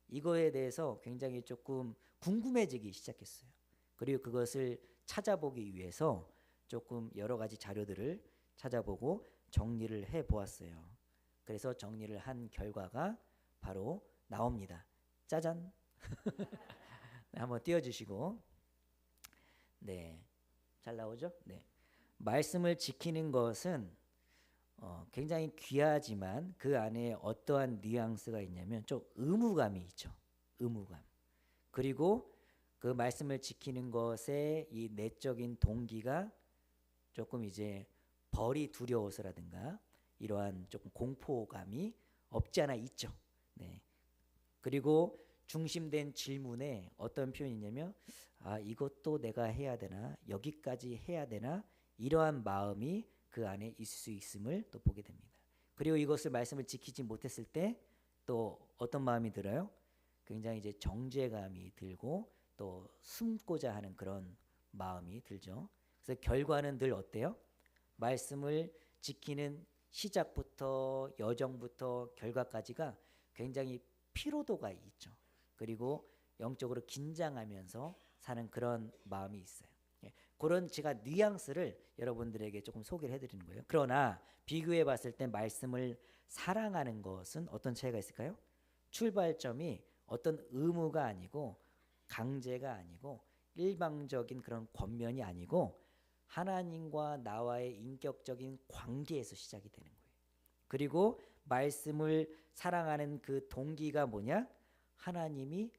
이거에 대해서 굉장히 조금 궁금해지기 시작했어요. 그리고 그것을 찾아보기 위해서 조금 여러 가지 자료들을 찾아보고 정리를 해보았어요. 그래서 정리를 한 결과가 바로 나옵니다. 짜잔. 한번 띄워주시고, 네, 잘 나오죠? 네, 말씀을 지키는 것은 굉장히 귀하지만 그 안에 어떠한 뉘앙스가 있냐면 좀 의무감이 있죠. 의무감. 그리고 그 말씀을 지키는 것의 이 내적인 동기가 조금 이제 벌이 두려워서라든가 이러한 조금 공포감이 없지 않아 있죠. 네. 그리고 중심된 질문에 어떤 표현이 있냐면 이것도 내가 해야 되나, 여기까지 해야 되나, 이러한 마음이 그 안에 있을 수 있음을 또 보게 됩니다. 그리고 이것을 말씀을 지키지 못했을 때 또 어떤 마음이 들어요? 굉장히 이제 정죄감이 들고 또 숨고자 하는 그런 마음이 들죠. 그래서 결과는 늘 어때요? 말씀을 지키는 시작부터 여정부터 결과까지가 굉장히 피로도가 있죠. 그리고 영적으로 긴장하면서 사는 그런 마음이 있어요. 그런 제가 뉘앙스를 여러분들에게 조금 소개를 해드리는 거예요. 그러나 비교해 봤을 때 말씀을 사랑하는 것은 어떤 차이가 있을까요? 출발점이 어떤 의무가 아니고 강제가 아니고 일방적인 그런 권면이 아니고 하나님과 나와의 인격적인 관계에서 시작이 되는 거예요. 그리고 말씀을 사랑하는 그 동기가 뭐냐? 하나님이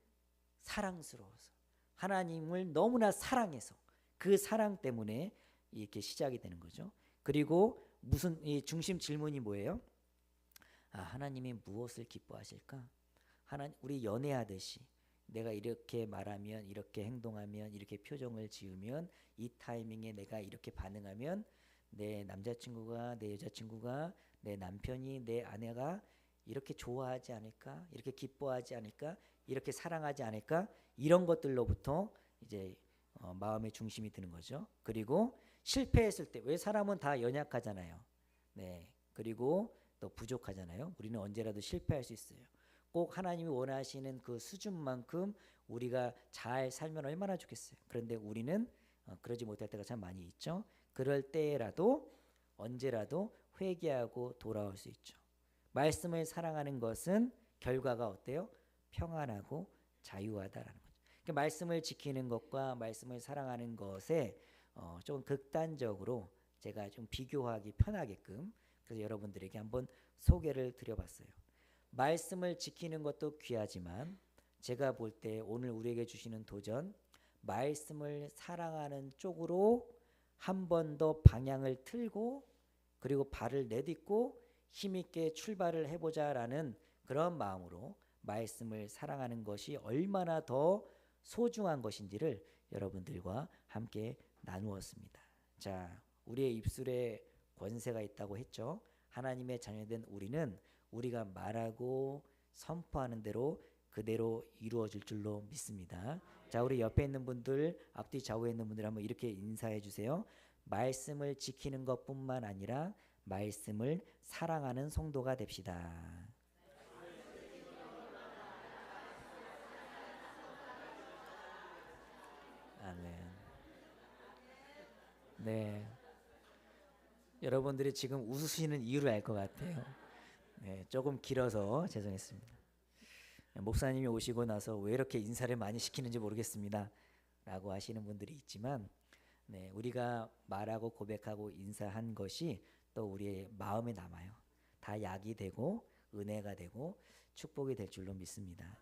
사랑스러워서, 하나님을 너무나 사랑해서 그 사랑 때문에 이렇게 시작이 되는 거죠. 그리고 무슨 이 중심 질문이 뭐예요? 하나님이 무엇을 기뻐하실까? 우리 연애하듯이 내가 이렇게 말하면, 이렇게 행동하면, 이렇게 표정을 지으면, 이 타이밍에 내가 이렇게 반응하면 내 남자친구가, 내 여자친구가, 내 남편이, 내 아내가 이렇게 좋아하지 않을까? 이렇게 기뻐하지 않을까? 이렇게 사랑하지 않을까? 이런 것들로부터 이제 마음의 중심이 드는 거죠. 그리고 실패했을 때, 왜 사람은 다 연약하잖아요. 네, 그리고 또 부족하잖아요. 우리는 언제라도 실패할 수 있어요. 꼭 하나님이 원하시는 그 수준만큼 우리가 잘 살면 얼마나 좋겠어요. 그런데 우리는 그러지 못할 때가 참 많이 있죠. 그럴 때라도 언제라도 회개하고 돌아올 수 있죠. 말씀을 사랑하는 것은 결과가 어때요? 평안하고 자유하다라는 거죠. 그러니까 말씀을 지키는 것과 말씀을 사랑하는 것에 좀 극단적으로 제가 좀 비교하기 편하게끔 그래서 여러분들에게 한번 소개를 드려봤어요. 말씀을 지키는 것도 귀하지만 제가 볼 때 오늘 우리에게 주시는 도전, 말씀을 사랑하는 쪽으로 한 번 더 방향을 틀고 그리고 발을 내딛고 힘있게 출발을 해보자라는 그런 마음으로 말씀을 사랑하는 것이 얼마나 더 소중한 것인지를 여러분들과 함께 나누었습니다. 자, 우리의 입술에 권세가 있다고 했죠. 하나님의 자녀된 우리는 우리가 말하고 선포하는 대로 그대로 이루어질 줄로 믿습니다. 자, 우리 옆에 있는 분들, 앞뒤 좌우에 있는 분들 한번 이렇게 인사해 주세요. 말씀을 지키는 것뿐만 아니라 말씀을 사랑하는 성도가 됩시다. 아멘. 네. 여러분들이 지금 웃으시는 이유를 알 것 같아요. 네, 조금 길어서 죄송했습니다. 목사님이 오시고 나서 왜 이렇게 인사를 많이 시키는지 모르겠습니다. 라고 하시는 분들이 있지만 네, 우리가 말하고 고백하고 인사한 것이 또 우리의 마음에 남아요. 다 약이 되고 은혜가 되고 축복이 될 줄로 믿습니다.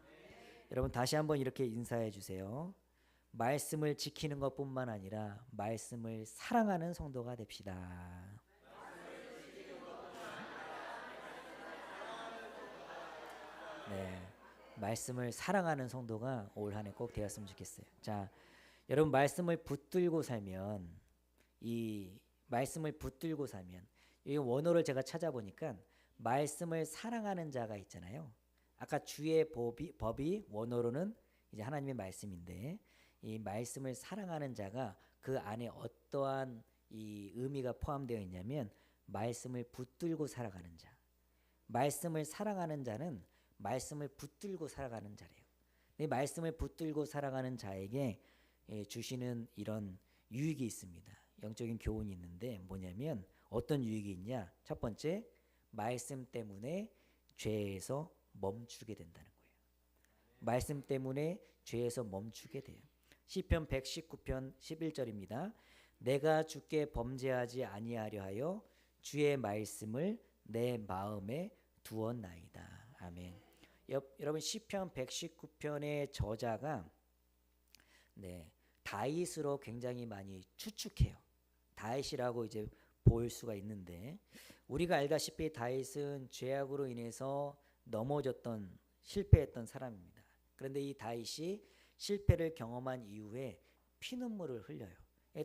여러분 다시 한번 이렇게 인사해 주세요. 말씀을 지키는 것뿐만 아니라 말씀을 사랑하는 성도가 됩시다. 네, 말씀을 사랑하는 성도가 올 한 해 꼭 되었으면 좋겠어요. 자, 여러분 말씀을 붙들고 살면 이 말씀을 붙들고 살면 이 원어를 제가 찾아보니까 말씀을 사랑하는 자가 있잖아요. 아까 주의 법이 원어로는 이제 하나님의 말씀인데 이 말씀을 사랑하는 자가 그 안에 어떠한 이 의미가 포함되어 있냐면 말씀을 붙들고 살아가는 자. 말씀을 사랑하는 자는 말씀을 붙들고 살아가는 자래요. 이 말씀을 붙들고 살아가는 자에게 주시는 이런 유익이 있습니다. 영적인 교훈이 있는데 뭐냐면 어떤 유익이 있냐? 첫 번째, 말씀 때문에 죄에서 멈추게 된다는 거예요. 말씀 때문에 죄에서 멈추게 돼요. 시편 119편 11절입니다. 내가 주께 범죄하지 아니하려 하여 주의 말씀을 내 마음에 두었나이다. 아멘. 여러분 시편 119편의 저자가 다윗으로 굉장히 많이 추측해요. 다윗이라고 이제 볼 수가 있는데 우리가 알다시피 다윗은 죄악으로 인해서 넘어졌던 실패했던 사람입니다. 그런데 이 다윗이 실패를 경험한 이후에 피눈물을 흘려요.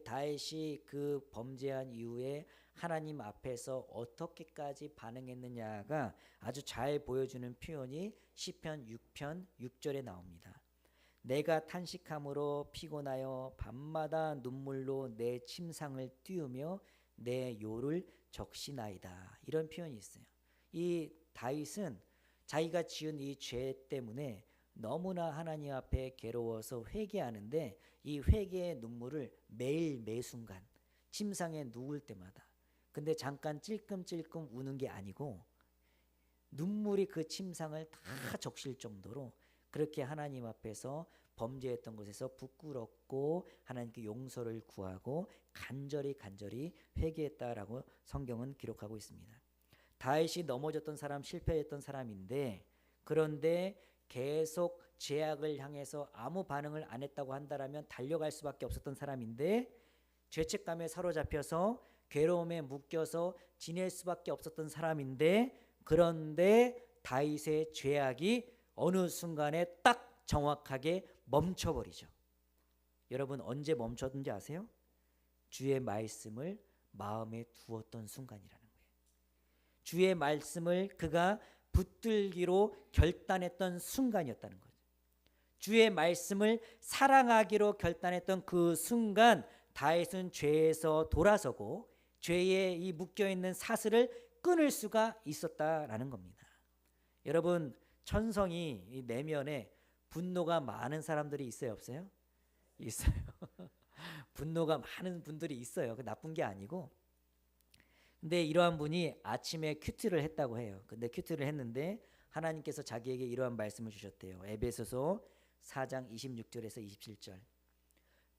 다윗이 그 범죄한 이후에 하나님 앞에서 어떻게까지 반응했느냐가 아주 잘 보여주는 표현이 시편 6편 6절에 나옵니다. 내가 탄식함으로 피곤하여 밤마다 눈물로 내 침상을 띄우며 내 요를 적시나이다. 이런 표현이 있어요. 이 다윗은 자기가 지은 이 죄 때문에 너무나 하나님 앞에 괴로워서 회개하는데 이 회개의 눈물을 매일 매순간 침상에 누울 때마다 근데 잠깐 찔끔찔끔 우는 게 아니고 눈물이 그 침상을 다 적실 정도로 그렇게 하나님 앞에서 범죄했던 곳에서 부끄럽고 하나님께 용서를 구하고 간절히 회개했다라고 성경은 기록하고 있습니다. 다윗이 넘어졌던 사람, 실패했던 사람인데 그런데 계속 죄악을 향해서 아무 반응을 안 했다고 한다라면 달려갈 수밖에 없었던 사람인데 죄책감에 사로잡혀서 괴로움에 묶여서 지낼 수밖에 없었던 사람인데 그런데 다윗의 죄악이 어느 순간에 딱 정확하게 멈춰버리죠. 여러분 언제 멈췄는지 아세요? 주의 말씀을 마음에 두었던 순간이라는 거예요. 주의 말씀을 그가 붙들기로 결단했던 순간이었다는 거죠. 주의 말씀을 사랑하기로 결단했던 그 순간 다윗은 죄에서 돌아서고 죄에 이 묶여있는 사슬을 끊을 수가 있었다라는 겁니다. 여러분 천성이 이 내면에 분노가 많은 사람들이 있어요 없어요? 있어요. 분노가 많은 분들이 있어요. 그 나쁜 게 아니고. 근데 이러한 분이 아침에 큐티를 했다고 해요. 근데 큐티를 했는데 하나님께서 자기에게 이러한 말씀을 주셨대요. 에베소서 4장 26절에서 27절.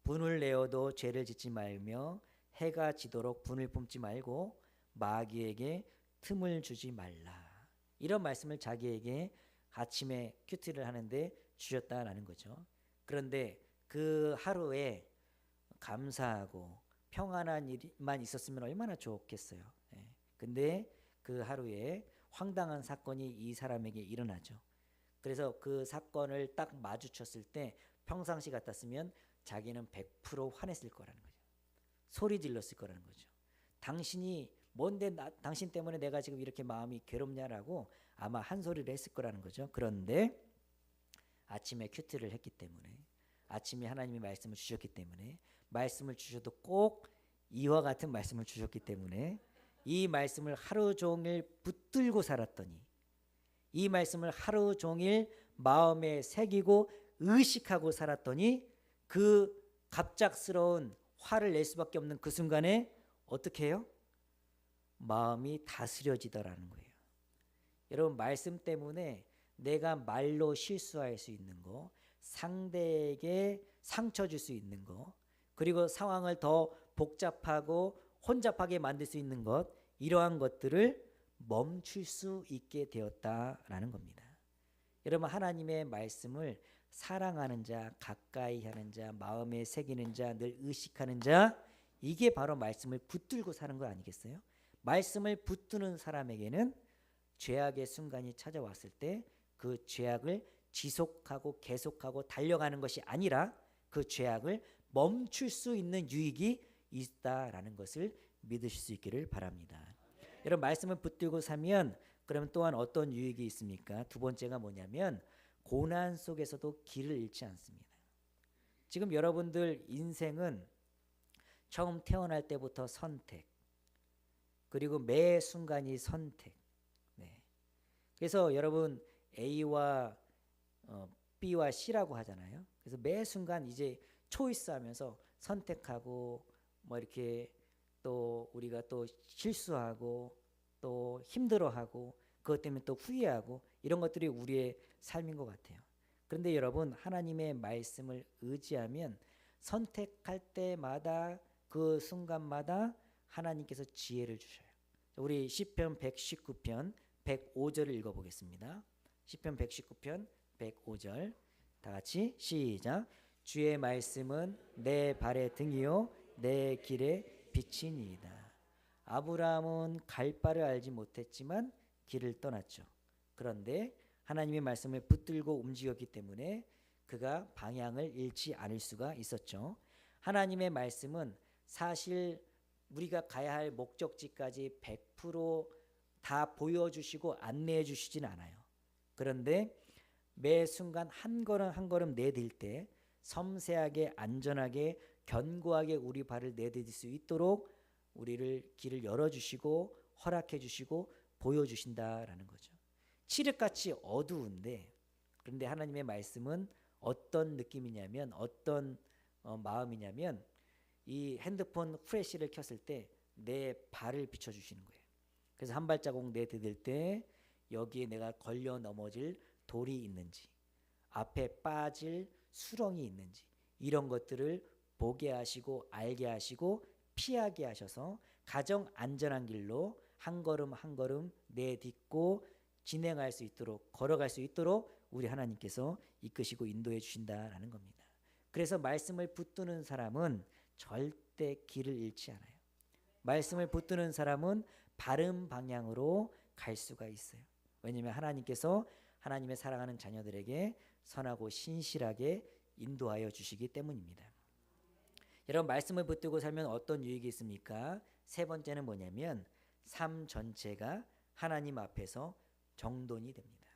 분을 내어도 죄를 짓지 말며 해가 지도록 분을 뿜지 말고 마귀에게 틈을 주지 말라. 이런 말씀을 자기에게 아침에 큐티를 하는데 주셨다라는 거죠. 그런데 그 하루에 감사하고 평안한 일만 있었으면 얼마나 좋겠어요. 예. 근데 그 하루에 황당한 사건이 이 사람에게 일어나죠. 그래서 그 사건을 딱 마주쳤을 때 평상시 같았으면 자기는 100% 화냈을 거라는 거죠. 소리 질렀을 거라는 거죠. 당신이 뭔데 당신 때문에 내가 지금 이렇게 마음이 괴롭냐라고 아마 한 소리를 했을 거라는 거죠. 그런데 아침에 큐티를 했기 때문에, 아침에 하나님이 말씀을 주셨기 때문에, 말씀을 주셔도 꼭 이와 같은 말씀을 주셨기 때문에 이 말씀을 하루 종일 붙들고 살았더니, 이 말씀을 하루 종일 마음에 새기고 의식하고 살았더니 그 갑작스러운 화를 낼 수밖에 없는 그 순간에 어떻게 해요? 마음이 다스려지더라는 거예요. 여러분, 말씀 때문에 내가 말로 실수할 수 있는 거, 상대에게 상처 줄 수 있는 거, 그리고 상황을 더 복잡하고 혼잡하게 만들 수 있는 것, 이러한 것들을 멈출 수 있게 되었다라는 겁니다. 여러분, 하나님의 말씀을 사랑하는 자, 가까이 하는 자, 마음에 새기는 자, 늘 의식하는 자, 이게 바로 말씀을 붙들고 사는 거 아니겠어요? 말씀을 붙드는 사람에게는 죄악의 순간이 찾아왔을 때 그 죄악을 지속하고 계속하고 달려가는 것이 아니라 그 죄악을 멈출 수 있는 유익이 있다라는 것을 믿으실 수 있기를 바랍니다. 여러분, 말씀을 붙들고 사면 그러면 또한 어떤 유익이 있습니까? 두 번째가 뭐냐면 고난 속에서도 길을 잃지 않습니다. 지금 여러분들 인생은 처음 태어날 때부터 선택, 그리고 매 순간이 선택. 네. 그래서 여러분 A와 B와 C라고 하잖아요. 그래서 매 순간 이제 초이스하면서 선택하고 뭐 이렇게 또 우리가 또 실수하고 또 힘들어하고 그것 때문에 또 후회하고 이런 것들이 우리의 삶인 것 같아요. 그런데 여러분, 하나님의 말씀을 의지하면 선택할 때마다 그 순간마다 하나님께서 지혜를 주셔요. 우리 시편 119편 105절을 읽어보겠습니다. 시편 119편 105절 다 같이 시작. 주의 말씀은 내 발의 등이요 내 길의 빛이니이다. 아브라함은 갈 바를 알지 못했지만 길을 떠났죠. 그런데 하나님의 말씀을 붙들고 움직였기 때문에 그가 방향을 잃지 않을 수가 있었죠. 하나님의 말씀은 사실 우리가 가야 할 목적지까지 100% 보여주시고 안내해 주시진 않아요. 그런데 매 순간 한 걸음 한 걸음 내딜 때 섬세하게 안전하게 견고하게 우리 발을 내디딜 수 있도록 우리를 길을 열어주시고 허락해 주시고 보여주신다라는 거죠. 칠흑같이 어두운데, 그런데 하나님의 말씀은 어떤 느낌이냐면 어떤 마음이냐면 이 핸드폰 프레시를 켰을 때 내 발을 비춰주시는 거예요. 그래서 한 발자국 내디딜 때 여기에 내가 걸려 넘어질 돌이 있는지, 앞에 빠질 수렁이 있는지, 이런 것들을 보게 하시고 알게 하시고 피하게 하셔서 가장 안전한 길로 한 걸음 한 걸음 내딛고 진행할 수 있도록, 걸어갈 수 있도록 우리 하나님께서 이끄시고 인도해 주신다라는 겁니다. 그래서 말씀을 붙드는 사람은 절대 길을 잃지 않아요. 말씀을 붙드는 사람은 바른 방향으로 갈 수가 있어요. 왜냐하면 하나님께서 하나님의 사랑하는 자녀들에게 선하고 신실하게 인도하여 주시기 때문입니다. 여러분, 말씀을 붙들고 살면 어떤 유익이 있습니까? 세 번째는 뭐냐면 삶 전체가 하나님 앞에서 정돈이 됩니다.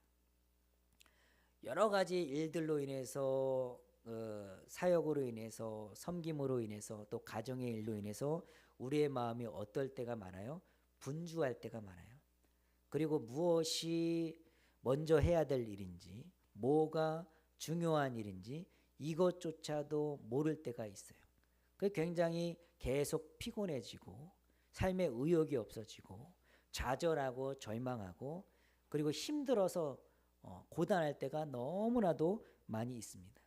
여러 가지 일들로 인해서 사역으로 인해서 섬김으로 인해서 또 가정의 일로 인해서 우리의 마음이 어떨 때가 많아요? 분주할 때가 많아요. 그리고 무엇이 먼저 해야 될 일인지, 뭐가 중요한 일인지 이것조차도 모를 때가 있어요. 그 굉장히 계속 피곤해지고 삶에 의욕이 없어지고 좌절하고 절망하고 그리고 힘들어서 고단할 때가 너무나도 많이 있습니다.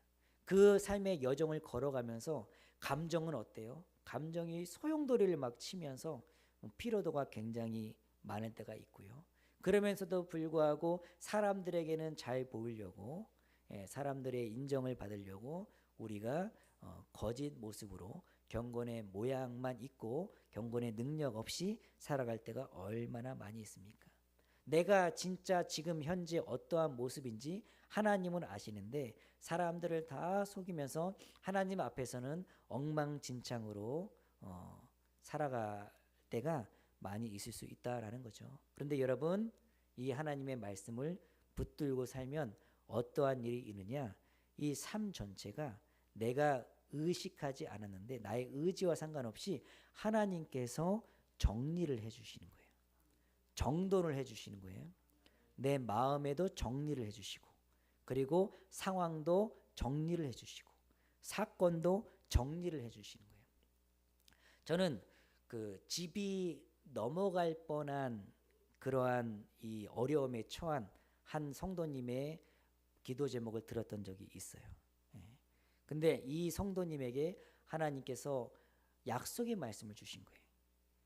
그 삶의 여정을 걸어가면서 감정은 어때요? 감정이 소용돌이를 막 치면서 피로도가 굉장히 많을 때가 있고요. 그러면서도 불구하고 사람들에게는 잘 보이려고 사람들의 인정을 받으려고 우리가 거짓 모습으로 경건의 모양만 있고 경건의 능력 없이 살아갈 때가 얼마나 많이 있습니까? 내가 진짜 지금 현재 어떠한 모습인지 하나님은 아시는데 사람들을 다 속이면서 하나님 앞에서는 엉망진창으로 살아갈 때가 많이 있을 수 있다라는 거죠. 그런데 여러분, 이 하나님의 말씀을 붙들고 살면 어떠한 일이 있느냐? 이 삶 전체가 내가 의식하지 않았는데 나의 의지와 상관없이 하나님께서 정리를 해주시는 거예요. 정돈을 해주시는 거예요. 내 마음에도 정리를 해주시고 그리고 상황도 정리를 해주시고 사건도 정리를 해주시는 거예요. 저는 그 집이 넘어갈 뻔한 그러한 이 어려움에 처한 한 성도님의 기도 제목을 들었던 적이 있어요. 근데 이 성도님에게 하나님께서 약속의 말씀을 주신 거예요.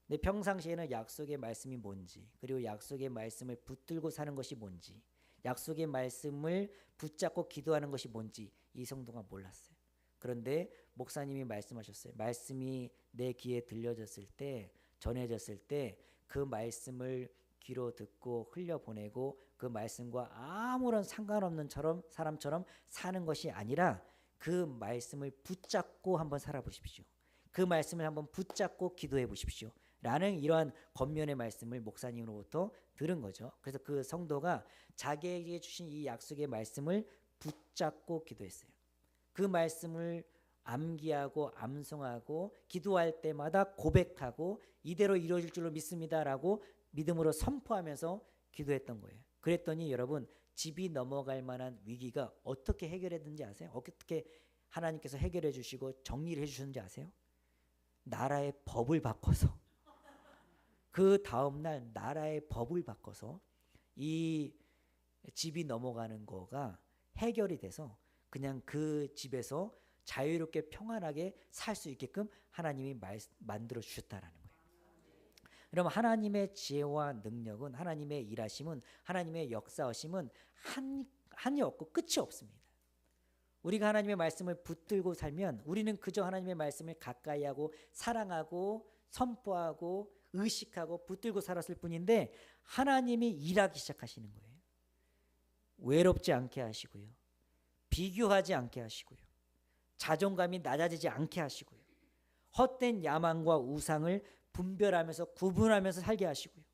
근데 평상시에는 약속의 말씀이 뭔지 그리고 약속의 말씀을 붙들고 사는 것이 뭔지 약속의 말씀을 붙잡고 기도하는 것이 뭔지 이 성도가 몰랐어요. 그런데 목사님이 말씀하셨어요. 말씀이 내 귀에 들려졌을 때 전해졌을 때 그 말씀을 귀로 듣고 흘려보내고 그 말씀과 아무런 상관없는 사람처럼 사는 것이 아니라 그 말씀을 붙잡고 한번 살아보십시오. 그 말씀을 한번 붙잡고 기도해 보십시오. 라는 이러한 겉면의 말씀을 목사님으로부터 들은 거죠. 그래서 그 성도가 자기에게 주신 이 약속의 말씀을 붙잡고 기도했어요. 그 말씀을 암기하고 암송하고 기도할 때마다 고백하고 이대로 이루어질 줄로 믿습니다라고 믿음으로 선포하면서 기도했던 거예요. 그랬더니 여러분 집이 넘어갈 만한 위기가 어떻게 해결했는지 아세요? 어떻게 하나님께서 해결해 주시고 정리를 해 주셨는지 아세요? 나라의 법을 바꿔서 그 다음날 나라의 법을 바꿔서 이 집이 넘어가는 거가 해결이 돼서 그냥 그 집에서 자유롭게 평안하게 살 수 있게끔 하나님이 만들어 주셨다라는 거예요. 그럼 하나님의 지혜와 능력은 하나님의 일하심은 하나님의 역사하심은 한이 없고 끝이 없습니다. 우리가 하나님의 말씀을 붙들고 살면 우리는 그저 하나님의 말씀을 가까이 하고 사랑하고 선포하고 의식하고 붙들고 살았을 뿐인데 하나님이 일하기 시작하시는 거예요. 외롭지 않게 하시고요. 비교하지 않게 하시고요. 자존감이 낮아지지 않게 하시고요. 헛된 야망과 우상을 분별하면서 구분하면서 살게 하시고요.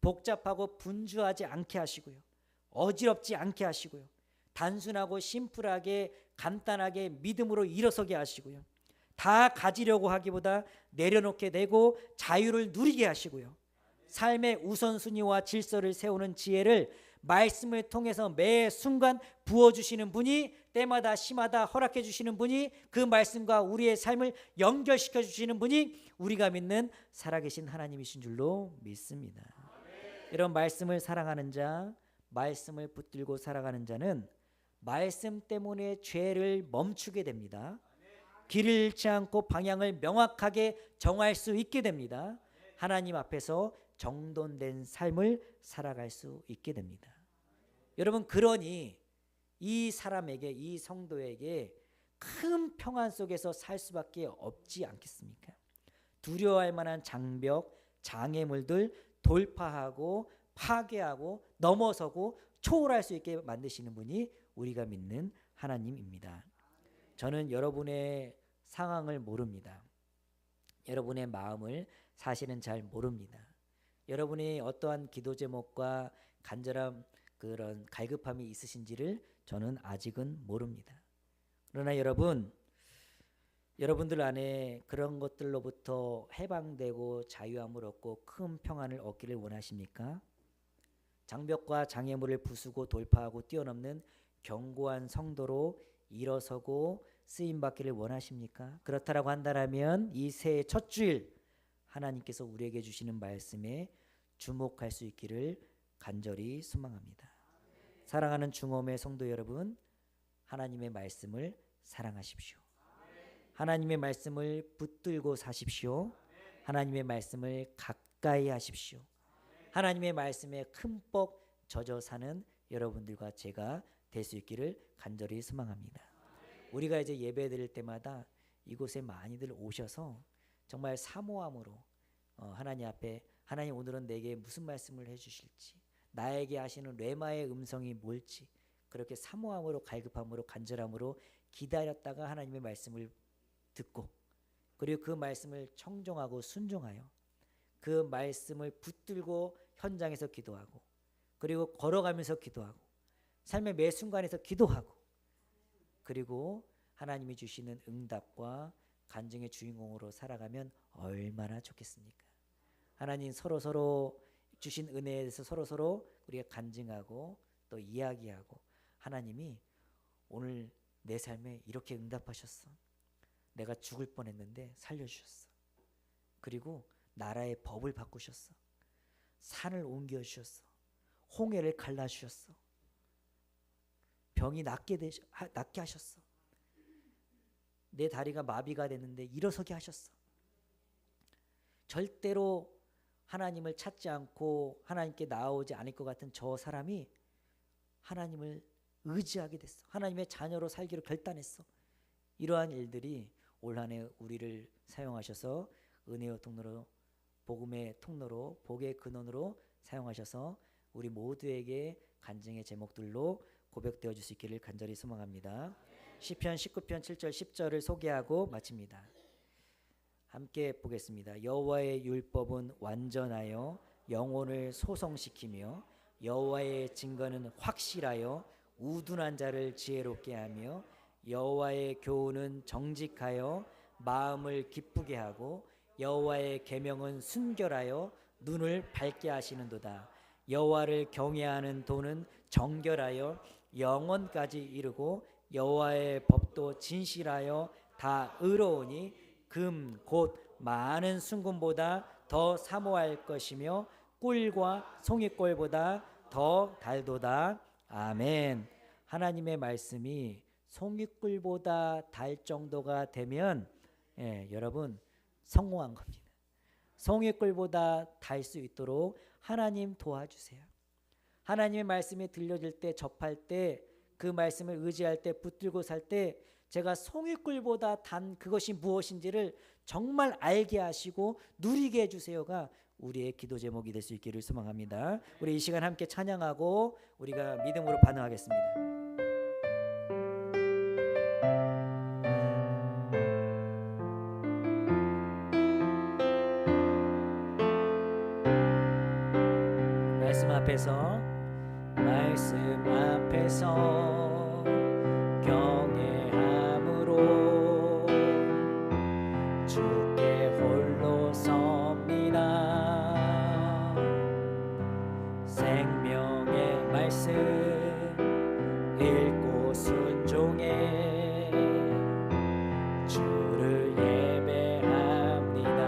복잡하고 분주하지 않게 하시고요. 어지럽지 않게 하시고요. 단순하고 심플하게 간단하게 믿음으로 일어서게 하시고요. 다 가지려고 하기보다 내려놓게 되고 자유를 누리게 하시고요. 삶의 우선순위와 질서를 세우는 지혜를 말씀을 통해서 매 순간 부어주시는 분이 때마다 시마다 허락해 주시는 분이 그 말씀과 우리의 삶을 연결시켜 주시는 분이 우리가 믿는 살아계신 하나님이신 줄로 믿습니다. 이런 말씀을 사랑하는 자, 말씀을 붙들고 살아가는 자는 말씀 때문에 죄를 멈추게 됩니다. 길을 잃지 않고 방향을 명확하게 정할 수 있게 됩니다. 하나님 앞에서 정돈된 삶을 살아갈 수 있게 됩니다. 여러분, 그러니 이 사람에게, 이 성도에게 큰 평안 속에서 살 수밖에 없지 않겠습니까? 두려워할 만한 장벽, 장애물들 돌파하고 파괴하고 넘어서고 초월할 수 있게 만드시는 분이 우리가 믿는 하나님입니다. 저는 여러분의 상황을 모릅니다. 여러분의 마음을 사실은 잘 모릅니다. 여러분이 어떠한 기도 제목과 간절한 그런 갈급함이 있으신지를 저는 아직은 모릅니다. 그러나 여러분들 안에 그런 것들로부터 해방되고 자유함을 얻고 큰 평안을 얻기를 원하십니까? 장벽과 장애물을 부수고 돌파하고 뛰어넘는 견고한 성도로 일어서고 쓰임 받기를 원하십니까? 그렇다라고 한다면 이 새해 첫 주일 하나님께서 우리에게 주시는 말씀에 주목할 수 있기를 간절히 소망합니다. 사랑하는 중홈의 성도 여러분, 하나님의 말씀을 사랑하십시오. 하나님의 말씀을 붙들고 사십시오. 하나님의 말씀을 가까이 하십시오. 하나님의 말씀에 흠뻑 젖어 사는 여러분들과 제가 될 수 있기를 간절히 소망합니다. 우리가 이제 예배 드릴 때마다 이곳에 많이들 오셔서 정말 사모함으로 하나님 앞에, 하나님 오늘은 내게 무슨 말씀을 해주실지, 나에게 하시는 레마의 음성이 뭘지, 그렇게 사모함으로, 갈급함으로, 간절함으로 기다렸다가 하나님의 말씀을 듣고, 그리고 그 말씀을 청종하고 순종하여 그 말씀을 붙들고 현장에서 기도하고, 그리고 걸어가면서 기도하고, 삶의 매 순간에서 기도하고, 그리고 하나님이 주시는 응답과 간증의 주인공으로 살아가면 얼마나 좋겠습니까? 하나님 서로 주신 은혜에 대해서 서로 우리가 간증하고 또 이야기하고, 하나님이 오늘 내 삶에 이렇게 응답하셨어. 내가 죽을 뻔했는데 살려주셨어. 그리고 나라의 법을 바꾸셨어. 산을 옮겨주셨어. 홍해를 갈라주셨어. 병이 낫게 하셨어. 내 다리가 마비가 됐는데 일어서게 하셨어. 절대로 하나님을 찾지 않고 하나님께 나아오지 않을 것 같은 저 사람이 하나님을 의지하게 됐어. 하나님의 자녀로 살기로 결단했어. 이러한 일들이 올 한 해 우리를 사용하셔서 은혜의 통로로, 복음의 통로로, 복의 근원으로 사용하셔서 우리 모두에게 간증의 제목들로 고백되어 줄 수 있기를 간절히 소망합니다. 시편 19편 7절 10절을 소개하고 마칩니다. 함께 보겠습니다. 여호와의 율법은 완전하여 영혼을 소성시키며 여호와의 증거는 확실하여 우둔한 자를 지혜롭게 하며 여호와의 교훈은 정직하여 마음을 기쁘게 하고 여호와의 계명은 순결하여 눈을 밝게 하시는도다. 여호와를 경외하는 도는 정결하여 영원까지 이르고 여호와의 법도 진실하여 다 의로우니 금 곧 많은 순금보다 더 사모할 것이며 꿀과 송이꿀보다 더 달도다. 아멘. 하나님의 말씀이 송이꿀보다 달 정도가 되면 여러분 성공한 겁니다. 송이꿀보다 달 수 있도록 하나님 도와주세요. 하나님의 말씀이 들려질 때, 접할 때, 그 말씀을 의지할 때, 붙들고 살 때 제가 송이꿀보다 단 그것이 무엇인지를 정말 알게 하시고 누리게 해주세요가 우리의 기도 제목이 될 수 있기를 소망합니다. 우리 이 시간 함께 찬양하고 우리가 믿음으로 반응하겠습니다. 말씀 앞에서 경외함으로 주께 홀로 섭니다. 생명의 말씀 읽고 순종해 주를 예배합니다.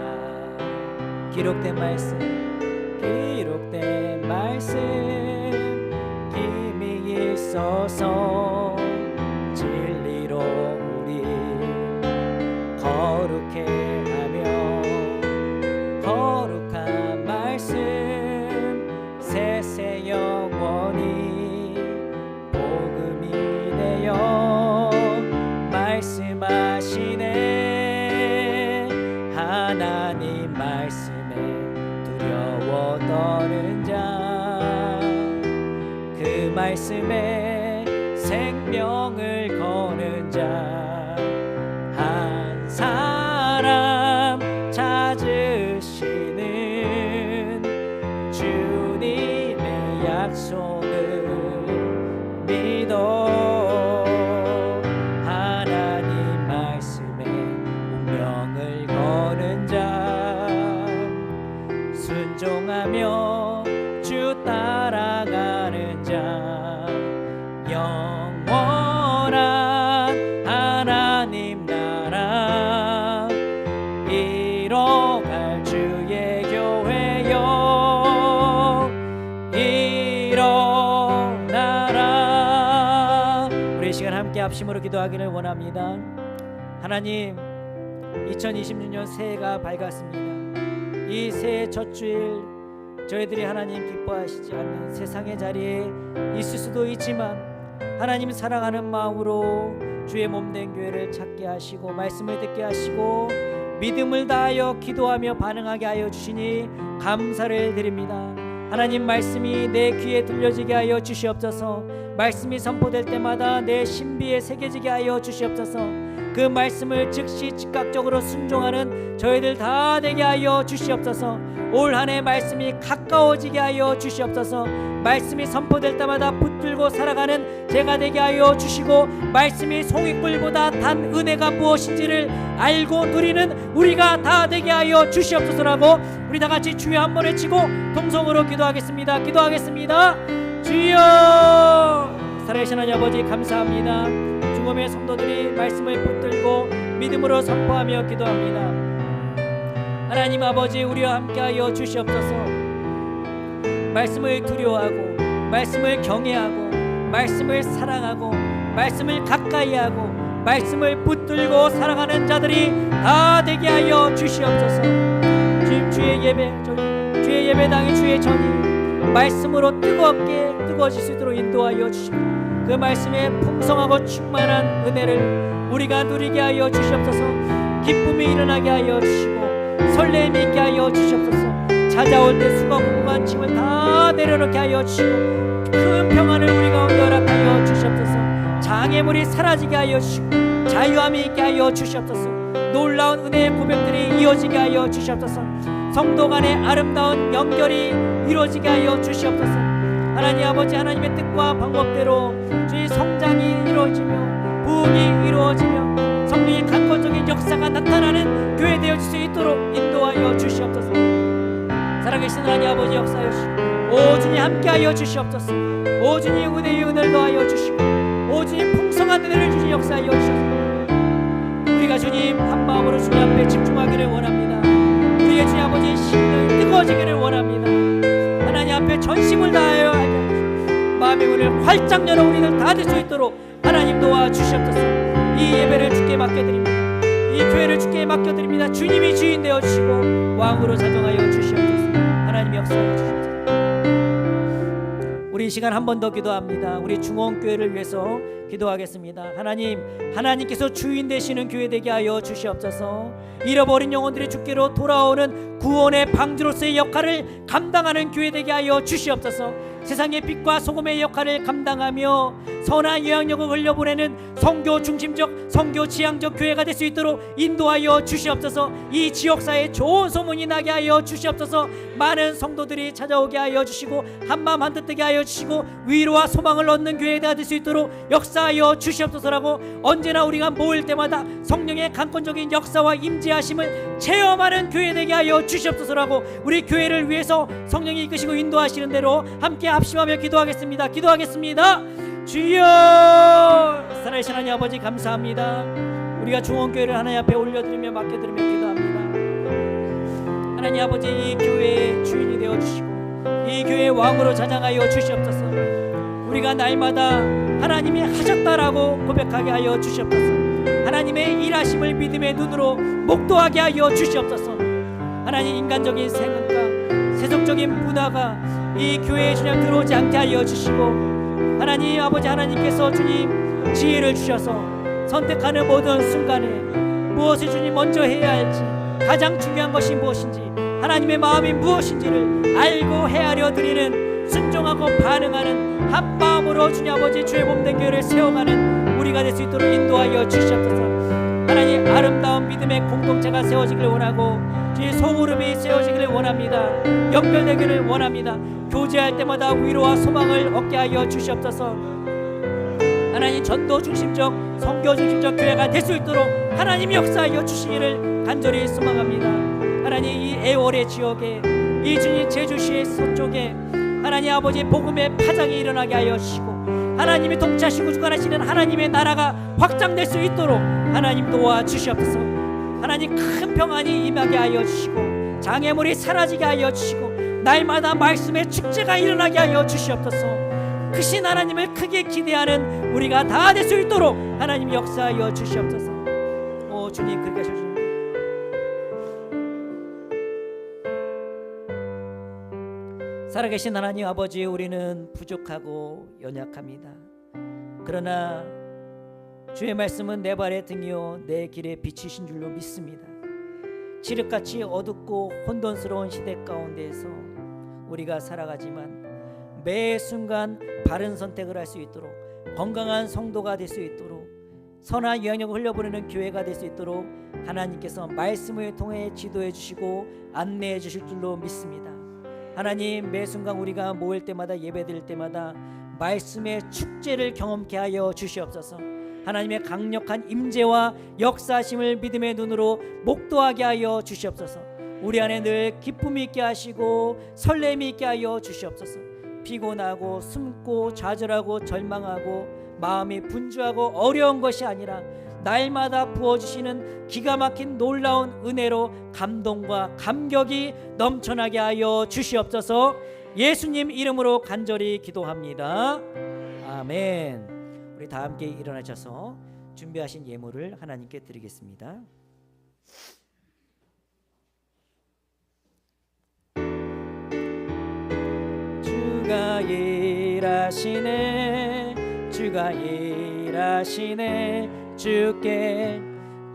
기록된 말씀 힘이 있어서 진리로 우리 거룩해 하며 거룩한 말씀 세세 영원히 복음이 되어 말씀하시네. 하나님 말씀에 두려워 떠는 자 그 말씀에 생명을 거는 자 한 사람 찾으시는 주님의 약속을 믿어 하나님 말씀에 운명을 거는 자 순종하며 주 따라가는 자 영원한 하나님 이뤄갈 주의 교회여 일어나라. 우리 이 시간 함께 합심으로 기도하기를 원합니다. 하나님, 2026년 새해가 밝았습니다. 이 새해 첫 주일 저희들이 하나님 기뻐하시지 않는 세상의 자리에 있을 수도 있지만 하나님 사랑하는 마음으로 주의 몸된 교회를 찾게 하시고 말씀을 듣게 하시고 믿음을 다하여 기도하며 반응하게 하여 주시니 감사를 드립니다. 하나님, 말씀이 내 귀에 들려지게 하여 주시옵소서. 말씀이 선포될 때마다 내 신비에 새겨지게 하여 주시옵소서. 그 말씀을 즉시 즉각적으로 순종하는 저희들 다 되게 하여 주시옵소서. 올 한 해 말씀이 가까워지게 하여 주시옵소서. 말씀이 선포될 때마다 붙들고 살아가는 제가 되게 하여 주시고 말씀이 송이꿀보다 단 은혜가 무엇인지를 알고 누리는 우리가 다 되게 하여 주시옵소서라고 우리 다 같이 주여 한번 외치고 동성으로 기도하겠습니다. 기도하겠습니다. 주여. 살아계신 하나님 아버지, 감사합니다. 중음의 성도들이 말씀을 붙들고 믿음으로 선포하며 기도합니다. 하나님 아버지, 우리와 함께하여 주시옵소서. 말씀을 두려워하고 말씀을 경외하고 말씀을 사랑하고 말씀을 가까이하고 말씀을 붙들고 살아가는 자들이 다 되게 하여 주시옵소서. 주님, 주의 예배당이 주의 전이 말씀으로 뜨거워질 수 있도록 인도하여 주시고 그 말씀에 풍성하고 충만한 은혜를 우리가 누리게 하여 주시옵소서. 기쁨이 일어나게 하여 주시고 설렘이 있게 하여 주시옵소서. 찾아올 때 수고무고한 짐을 다 내려놓게 하여 주시고 큰 평안을 우리 가운데 허락하여 주시옵소서. 장애물이 사라지게 하여 주시고 자유함이 있게 하여 주시옵소서. 놀라운 은혜의 고백들이 이어지게 하여 주시옵소서. 성도 간의 아름다운 연결이 이루어지게 하여 주시옵소서. 하나님 아버지, 하나님의 뜻과 방법대로 주의 성장이 이루어지며 부흥이 이루어지며 성령의 강권적인 역사가 나타나는 교회 되어질 수 있도록 인도하여 주시옵소서. 살아계신 하나님 아버지, 역사하여 주시고 오준이 함께하여 주시옵소서. 오준이 은혜의 은혜를 더하여 주시고 오준이 풍성한 은혜를 주시 역사하여 주셔서 우리가 주님 한 마음으로 주님 앞에 집중하기를 원합니다. 우리의 주님 아버지의 심령이 뜨거워지기를 원합니다. 하나님 앞에 전심을 다하여 마음의 문을 활짝 열어 우리들 다 될 수 있도록 하나님 도와주시옵소서. 이 예배를 주께 맡겨드립니다. 이 교회를 주께 맡겨드립니다. 주님이 주인 되어주시고 왕으로 자정하여 주시옵소서. 하나님 역사하여 주시옵소서. 우리 이 시간 한 번 더 기도합니다. 우리 중원교회를 위해서 기도하겠습니다. 하나님, 하나님께서 주인 되시는 교회 되게 하여 주시옵소서. 잃어버린 영혼들이 주께로 돌아오는 구원의 방주로서의 역할을 감당하는 교회 되게 하여 주시옵소서. 세상의 빛과 소금의 역할을 감당하며 선한 영향력을 흘려보내는 선교 중심적, 선교 지향적 교회가 될 수 있도록 인도하여 주시옵소서. 이 지역사회에 좋은 소문이 나게 하여 주시옵소서. 많은 성도들이 찾아오게 하여 주시고 한마음 한뜻 되게 하여 주시고 위로와 소망을 얻는 교회가 될 수 있도록 역사하여 주시옵소서라고 언제나 우리가 모일 때마다 성령의 강권적인 역사와 임재하심을 체험하는 교회 되게 하여 주시옵소서라고 우리 교회를 위해서 성령이 이끄시고 인도하시는 대로 함께 합심하며 기도하겠습니다. 기도하겠습니다. 주여. 살아계신 하나님 아버지, 감사합니다. 우리가 중원교회를 하나님 앞에 올려드리며 맡겨드리며 기도합니다. 하나님 아버지, 이 교회의 주인이 되어주시고 이 교회의 왕으로 자장하여 주시옵소서. 우리가 날마다 하나님이 하셨다라고 고백하게 하여 주시옵소서. 하나님의 일하심을 믿음의 눈으로 목도하게 하여 주시옵소서. 하나님, 인간적인 생각과 세속적인 문화가 이 교회에 주님 들어오지 않게 하여 주시고 하나님 아버지, 하나님께서 주님 지혜를 주셔서 선택하는 모든 순간에 무엇을 주님 먼저 해야 할지, 가장 중요한 것이 무엇인지, 하나님의 마음이 무엇인지를 알고 헤아려 드리는 순종하고 반응하는 한 마음으로 주님 아버지 주의 몸된 교회를 세워가는 우리가 될 수 있도록 인도하여 주시옵소서. 하나님, 아름다운 믿음의 공동체가 세워지기를 원하고 주의 소울음이 세워지기를 원합니다. 연결되기를 원합니다. 교제할 때마다 위로와 소망을 얻게 하여 주시옵소서. 하나님, 전도 중심적, 선교 중심적 교회가 될 수 있도록 하나님이 역사하여 주시기를 간절히 소망합니다. 하나님, 이 애월의 지역에, 이 주님 제주시의 서쪽에 하나님 아버지 복음의 파장이 일어나게 하여 주시고 하나님이 통치하시고 주관하시는 하나님의 나라가 확장될 수 있도록 하나님 도와주시옵소서. 하나님 큰 평안이 임하게 하여 주시고 장애물이 사라지게 하여 주시고 날마다 말씀의 축제가 일어나게 하여 주시옵소서. 크신 하나님을 크게 기대하는 우리가 다 될 수 있도록 하나님 역사하여 주시옵소서. 오 주님 그렇게 하셔 주십니다. 살아계신 하나님 아버지, 우리는 부족하고 연약합니다. 그러나 주의 말씀은 내 발의 등이요 내 길에 빛이신 줄로 믿습니다. 칠흑같이 어둡고 혼돈스러운 시대 가운데에서 우리가 살아가지만 매 순간 바른 선택을 할 수 있도록, 건강한 성도가 될 수 있도록, 선한 영향력을 흘려보내는 교회가 될 수 있도록 하나님께서 말씀을 통해 지도해 주시고 안내해 주실 줄로 믿습니다. 하나님, 매 순간 우리가 모일 때마다 예배드릴 때마다 말씀의 축제를 경험케 하여 주시옵소서. 하나님의 강력한 임재와 역사하심을 믿음의 눈으로 목도하게 하여 주시옵소서. 우리 안에 늘 기쁨이 있게 하시고 설렘이 있게 하여 주시옵소서. 피곤하고 숨고 좌절하고 절망하고 마음이 분주하고 어려운 것이 아니라 날마다 부어주시는 기가 막힌 놀라운 은혜로 감동과 감격이 넘쳐나게 하여 주시옵소서. 예수님 이름으로 간절히 기도합니다. 아멘. 우리 다 함께 일어나셔서 준비하신 예물을 하나님께 드리겠습니다. 주가 일하시네, 주가 일하시네, 주께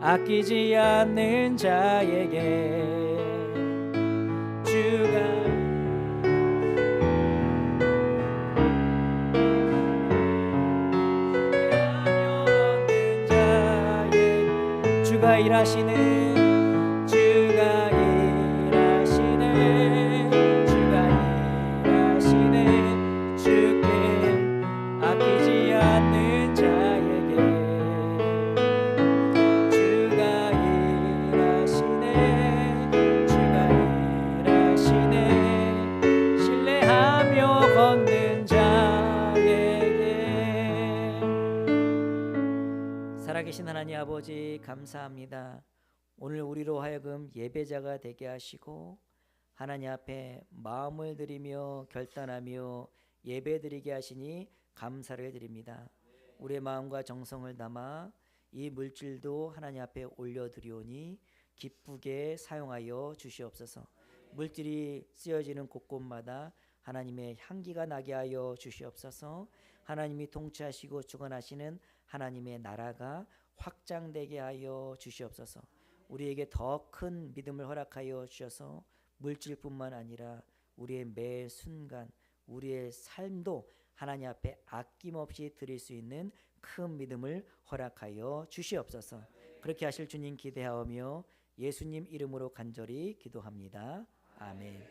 아끼지 않는 자에게 주가 주가 일하시네, 주가 일하시네, 주가 일하시네, 주께 아끼지 않는 자에게 주가 일하시네, 주가 일하시네, 신뢰하며 걷는 자에게. 살아계신 하나님 아버지, 감사합니다. 오늘 우리로 하여금 예배자가 되게 하시고 하나님 앞에 마음을 드리며 결단하며 예배드리게 하시니 감사를 드립니다. 우리의 마음과 정성을 담아 이 물질도 하나님 앞에 올려드리오니 기쁘게 사용하여 주시옵소서. 물질이 쓰여지는 곳곳마다 하나님의 향기가 나게 하여 주시옵소서. 하나님이 통치하시고 주관하시는 하나님의 나라가 확장되게 하여 주시옵소서. 우리에게 더 큰 믿음을 허락하여 주셔서 물질뿐만 아니라 우리의 매 순간 우리의 삶도 하나님 앞에 아낌없이 드릴 수 있는 큰 믿음을 허락하여 주시옵소서. 그렇게 하실 주님 기대하오며 예수님 이름으로 간절히 기도합니다. 아멘.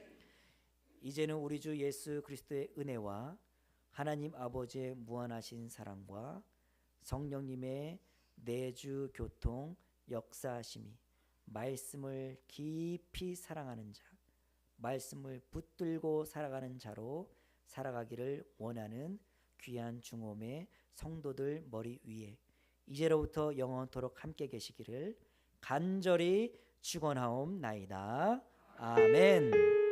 이제는 우리 주 예수 그리스도의 은혜와 하나님 아버지의 무한하신 사랑과 성령님의 내주 교통 역사하심이 말씀을 깊이 사랑하는 자, 말씀을 붙들고 살아가는 자로 살아가기를 원하는 귀한 중홈의 성도들 머리 위에 이제로부터 영원토록 함께 계시기를 간절히 축원하옵나이다. 아멘.